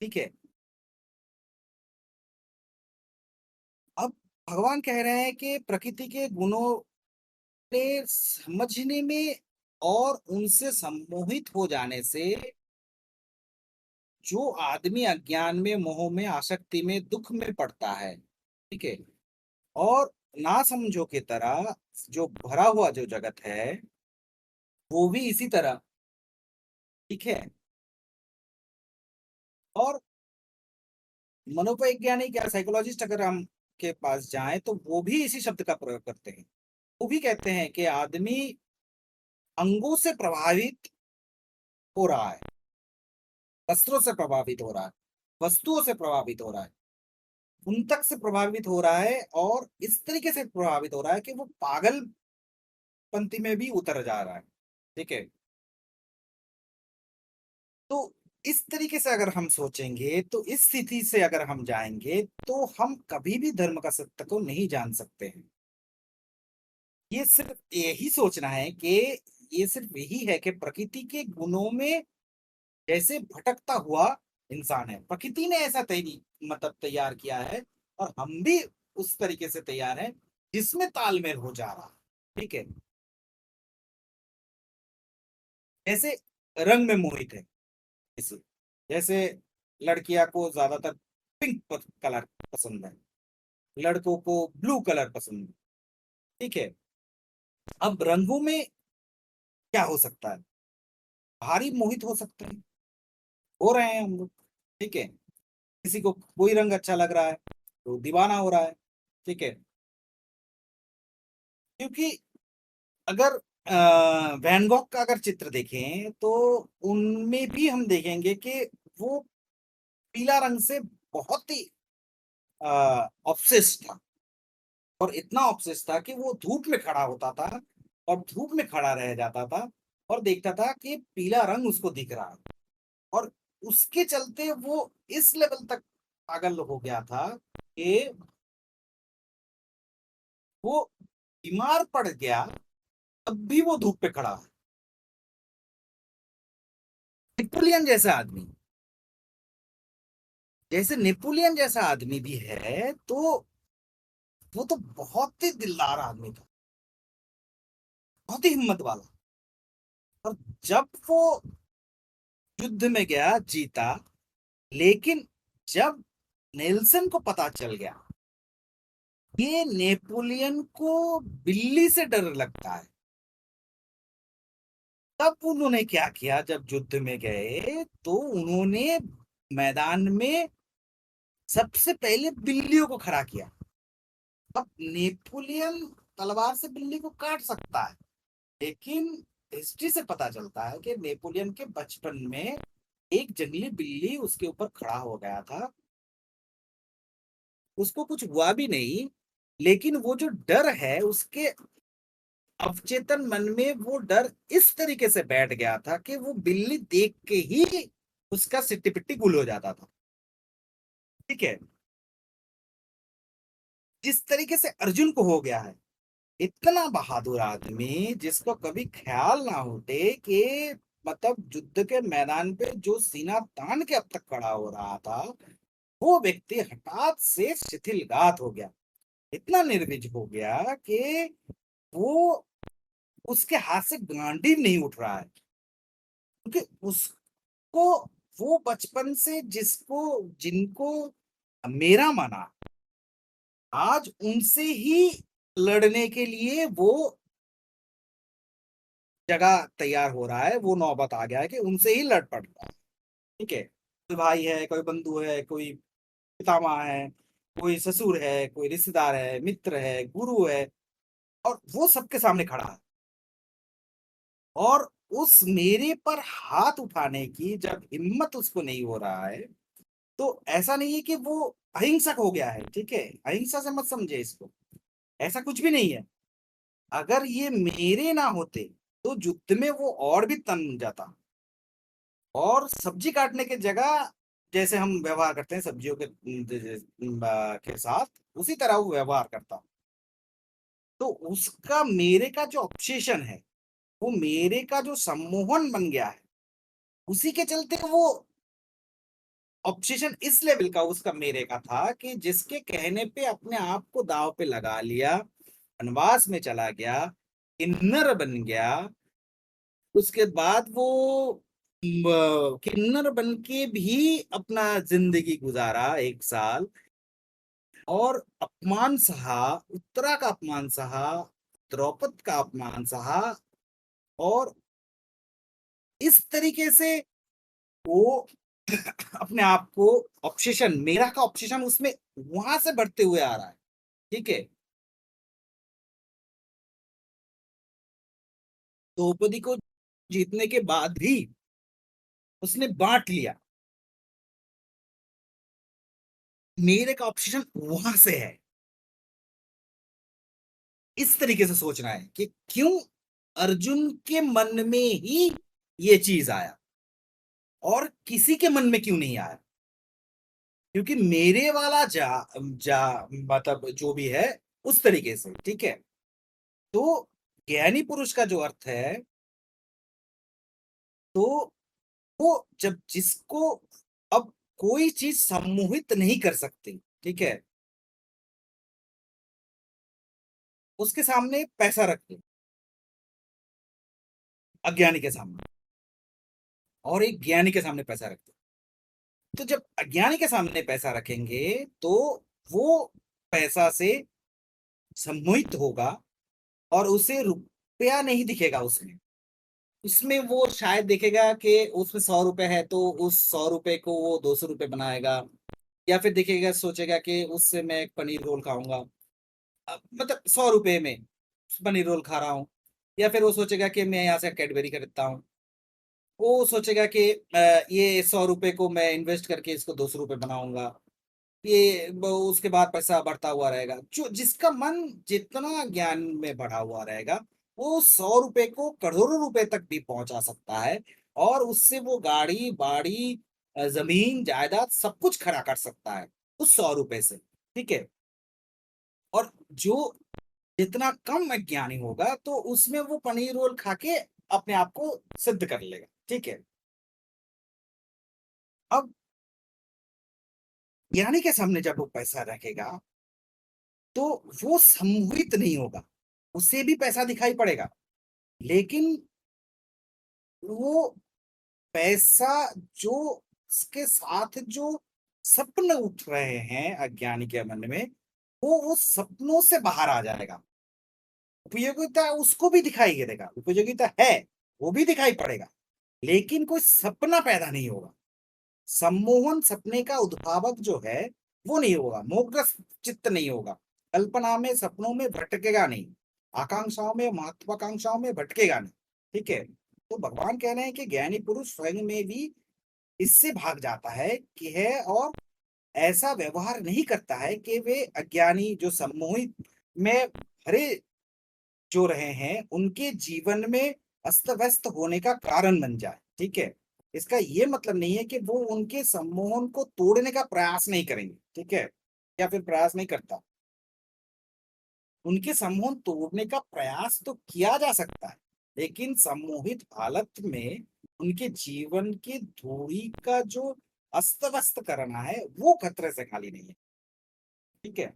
ठीक है, अब भगवान कह रहे हैं कि प्रकृति के गुणों ने समझने में और उनसे सम्मोहित हो जाने से जो आदमी अज्ञान में, मोह में, आसक्ति में, दुख में पड़ता है, ठीक है, और ना समझो की तरह जो भरा हुआ जो जगत है वो भी इसी तरह। ठीक है, और मनोवैज्ञानिक या साइकोलॉजिस्ट अगर हम के पास जाएं तो वो भी इसी शब्द का प्रयोग करते हैं। वो भी कहते हैं कि आदमी अंगों से प्रभावित हो रहा है। वस्त्रों से प्रभावित हो रहा है, वस्तुओं से प्रभावित हो रहा है, उन तक से प्रभावित हो रहा है और इस तरीके से प्रभावित हो रहा है कि वो पागलपंती में भी उतर जा रहा है। ठीक है? तो इस तरीके से अगर हम सोचेंगे, तो इस स्थिति से अगर हम जाएँगे, तो हम कभी भी धर्म का सत्य को नहीं जान सकते हैं। ये सिर्फ़ यही सोचना है कि ये सिर्फ़ यही है कि प्रकृति के गुणों में जैसे भटकता हुआ इंसान है। प्रकृति ने ऐसा मतलब तैयार किया है और हम भी उस तरीके से तैयार हैं, जिसमें तालमेल हो जा रहा है। ठीक है? जैसे रंग में मोहित है किसी, जैसे लड़कियाँ को ज़्यादातर पिंक कलर पसंद है, लड़कों को ब्लू कलर पसंद है। ठीक है? अब रंगों में क्या हो सकता है? भारी मोहित हो सकते हैं, हो रहे हैं हम लोग। ठीक है? किसी को कोई रंग अच्छा लग रहा है, तो दीवाना हो रहा है। ठीक है? क्योंकि अगर वैन गॉग का अगर चित्र देखें, तो उनमें भी हम देखेंगे कि वो पीला रंग से बहुत ही ऑब्सेस्ड था और इतना ऑब्सेस्ड था कि वो धूप में खड़ा होता था और धूप में खड़ा रह जाता था और देखता था कि पीला रंग उसको दिख रहा है और उसके चलते वो इस लेवल तक पागल हो गया था कि वो बीमार पड़ गया, तब भी वो धूप पे खड़ा है। नेपोलियन जैसा आदमी, जैसे नेपोलियन जैसा आदमी भी है, तो वो तो बहुत ही दिलदार आदमी था, बहुत ही हिम्मत वाला। और जब वो युद्ध में गया, जीता, लेकिन जब नेल्सन को पता चल गया ये नेपोलियन को बिल्ली से डर लगता है, तब उन्होंने क्या किया, जब युद्ध में गए तो उन्होंने मैदान में सबसे पहले बिल्लियों को खड़ा किया। अब नेपोलियन तलवार से बिल्ली को काट सकता है, लेकिन हिस्ट्री से पता चलता है कि नेपोलियन के बचपन में एक जंगली बिल्ली उसके ऊपर खड़ा हो गया था, उसको कुछ हुआ भी नहीं, लेकिन वो जो डर है उसके अवचेतन मन में वो डर इस तरीके से बैठ गया था कि वो बिल्ली देख के ही उसका सिट्टी पिट्टी गुल हो जाता था। ठीक है? जिस तरीके से अर्जुन को हो गया है, इतना बहादुर आदमी जिसको कभी ख्याल ना होते कि मतलब युद्ध के मैदान पे जो सीना तान के अब तक खड़ा हो रहा था, वो व्यक्ति हठात से शिथिलघात हो गया, इतना निर्विज हो गया कि वो उसके हाथ से गांडीव नहीं उठ रहा है, क्योंकि उसको वो बचपन से जिसको जिनको मेरा माना, आज उनसे ही लड़ने के लिए वो जगह तैयार हो रहा है, वो नौबत आ गया है कि उनसे ही लड़ पड़ रहा है। ठीक है? कोई भाई है, कोई बंधु है, कोई पितामह है, कोई ससुर है, कोई रिश्तेदार है, मित्र है, गुरु है, और वो सबके सामने खड़ा है और उस मेरे पर हाथ उठाने की जब हिम्मत उसको नहीं हो रहा है, तो ऐसा नहीं है कि वो अहिंसक हो गया है। ठीक है? अहिंसा से मत समझे इसको, ऐसा कुछ भी नहीं है। अगर ये मेरे ना होते तो युद्ध में वो और भी तन जाता और सब्जी काटने की जगह जैसे हम व्यवहार करते हैं सब्जियों के साथ, उसी तरह वो व्यवहार करता। तो उसका मेरे का जो ऑब्सेशन है, वो मेरे का जो सम्मोहन बन गया है, उसी के चलते वो ऑब्सेशन इस लेवल का उसका मेरे का था कि जिसके कहने पे अपने आप को दांव पे लगा लिया, वनवास में चला गया, किन्नर बन गया। उसके बाद वो किन्नर बन के भी अपना जिंदगी गुजारा 1 साल और अपमान सहा, उत्तरा का अपमान सहा, द्रौपद का अपमान सहा और इस तरीके से वो अपने आप को ऑब्सेशन, मेरा का ऑब्सेशन उसमें वहां से बढ़ते हुए आ रहा है। ठीक है? द्रौपदी को जीतने के बाद भी उसने बांट लिया, मेरे का ऑब्सेशन वहां से है। इस तरीके से सोचना है कि क्यों अर्जुन के मन में ही ये चीज आया और किसी के मन में क्यों नहीं आया। क्योंकि मेरे वाला जा जा मतलब जो भी है उस तरीके से, ठीक है। तो ज्ञानी पुरुष का जो अर्थ है, तो वो जब जिसको अब कोई चीज सम्मोहित नहीं कर सकती, ठीक है, उसके सामने पैसा रख दो, अज्ञानी के सामने, और एक ज्ञानी के सामने पैसा रख दो। तो जब अज्ञानी के सामने पैसा रखेंगे तो वो पैसा से सम्मोहित होगा और उसे रुपया नहीं दिखेगा उसमें। उसमें वो शायद देखेगा कि उसमें 100 रुपए है तो उस 100 रुपए को वो 200 रुपए बनाएगा, या फिर देखेगा सोचेगा कि उससे मैं एक पनीर रोल खाऊंगा, मतलब 100 रुपए में पनीर रोल खा रहा हूँ। या फिर वो सोचेगा कि मैं यहाँ से कैडबरी खरीदता हूँ। वो सोचेगा कि ये 100 रुपए को मैं इन्वेस्ट करके इसको 200 रुपए बनाऊंगा। उसके बाद पैसा बढ़ता हुआ रहेगा। जो जिसका मन जितना ज्ञान में बढ़ा हुआ रहेगा वो 100 रुपए को करोड़ों रुपए तक भी पहुंचा सकता है, और उससे वो गाड़ी बाड़ी जमीन जायदाद सब कुछ खड़ा कर सकता है उस 100 रुपए से, ठीक है। और जो जितना कम अज्ञानी होगा तो उसमें वो पनीर रोल खा के अपने आप को सिद्ध कर लेगा, ठीक है। अब ज्ञानी के सामने जब वो पैसा रखेगा तो वो सम्मोहित नहीं होगा, उसे भी पैसा दिखाई पड़ेगा, लेकिन वो पैसा जो उसके साथ जो सपने उठ रहे हैं अज्ञानी के मन में, वो सपनों से बाहर आ जाएगा। उपयोगिता उसको भी दिखाई देगा, उपयोगिता है, वो भी दिखाई पड़ेगा, लेकिन कोई सपना पैदा नहीं होगा। सम्मोहन सपने का उद्भावक जो है वो नहीं होगा, मोहग्रस्त चित्त नहीं होगा, कल्पना में सपनों में भटकेगा नहीं, आकांक्षाओं में महत्वाकांक्षाओं में भटकेगा नहीं, ठीक है। तो भगवान कह रहे हैं कि ज्ञानी पुरुष स्वयं में भी इससे भाग जाता है कि है, और ऐसा व्यवहार नहीं करता है कि वे अज्ञानी जो सम्मोहित में भरे जो रहे हैं उनके जीवन में अस्त व्यस्त होने का कारण बन जाए, ठीक है। इसका ये मतलब नहीं है कि वो उनके सम्मोहन को तोड़ने का प्रयास नहीं करेंगे, ठीक है, या फिर प्रयास नहीं करता। उनके सम्मोहन तोड़ने का प्रयास तो किया जा सकता है, लेकिन सम्मोहित हालत में उनके जीवन की धूड़ी का जो अस्त व्यस्त करना है वो खतरे से खाली नहीं है, ठीक है।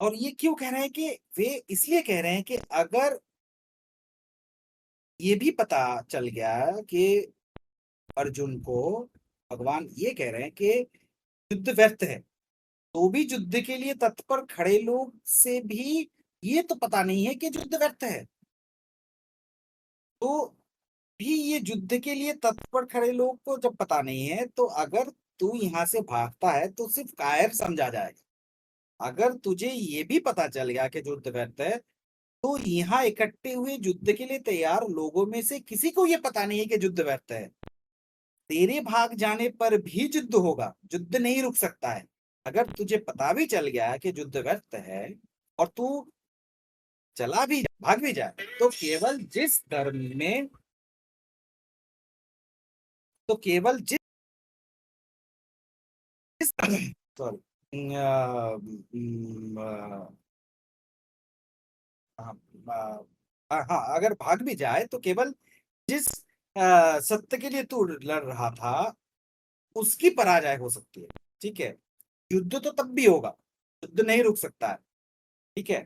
और ये क्यों कह रहे हैं कि वे इसलिए कह रहे हैं कि अगर ये भी पता चल गया कि अर्जुन को, भगवान ये कह रहे हैं कि युद्ध व्यर्थ है, तो भी युद्ध के लिए तत्पर खड़े लोग से भी ये तो पता नहीं है कि युद्ध व्यर्थ है। तो भी ये युद्ध के लिए तत्पर खड़े लोग को जब पता नहीं है, तो अगर तू यहाँ से भागता है तो सिर्फ कायर समझा जाएगा। अगर तुझे ये भी पता चल गया कि युद्ध व्यर्थ है, तो यहाँ इकट्ठे हुए युद्ध के लिए तैयार लोगों में से किसी को ये पता नहीं है कि युद्ध व्यर्थ है। तेरे भाग जाने पर भी युद्ध होगा, युद्ध नहीं रुक सकता है। अगर तुझे पता भी चल गया कि युद्ध व्यर्थ है और तू चला भी भाग भी जाए, तो केवल जिस धर्म में, तो केवल जिस सॉरी, हाँ, अगर भाग भी जाए तो केवल जिस सत्य के लिए तू लड़ रहा था उसकी पराजय हो सकती है, ठीक है। युद्ध तो तब भी होगा, युद्ध नहीं रुक सकता है, ठीक है।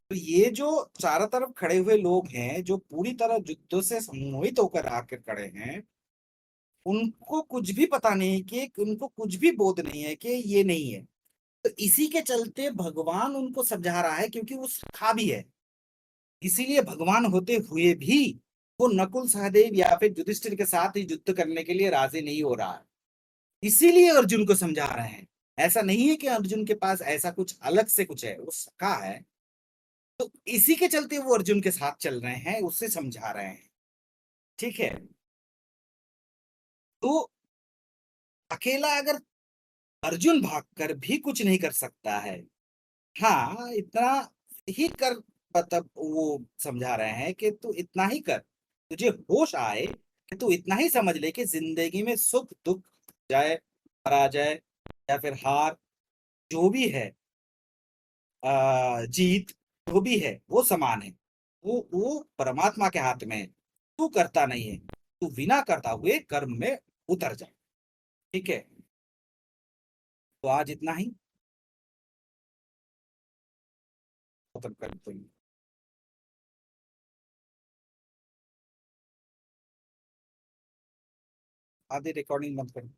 तो ये जो चारों तरफ खड़े हुए लोग हैं जो पूरी तरह युद्ध से सम्मोहित होकर आकर खड़े हैं, उनको कुछ भी पता नहीं कि उनको कुछ भी बोध नहीं है कि ये नहीं है। तो इसी के चलते भगवान उनको समझा रहा है, क्योंकि वो सखा भी है। इसीलिए भगवान होते हुए भी वो नकुल सहदेव या फिर युधिष्ठिर के साथ ही युद्ध करने के लिए राजी नहीं हो रहा है। इसीलिए अर्जुन को समझा रहे हैं। ऐसा नहीं है कि अर्जुन के पास ऐसा कुछ अलग से कुछ है, वो सखा है। तो इसी के चलते वो अर्जुन के साथ चल रहे हैं, उससे समझा रहे हैं, ठीक है। तो अकेला अगर अर्जुन भागकर भी कुछ नहीं कर सकता है। हाँ, इतना ही कर, मतलब वो समझा रहे हैं कि तू इतना ही कर, तुझे होश आए कि तू इतना ही समझ ले कि जिंदगी में सुख दुख, जाए पराजय या फिर हार, जो भी है, जीत, जो भी है वो समान है। वो परमात्मा के हाथ में है। तू करता नहीं है, तू बिना करता हुए कर्म में उतर जा। ठीक है, तो आज इतना ही, खत्म करते हैं। आधी रिकॉर्डिंग बंद कर।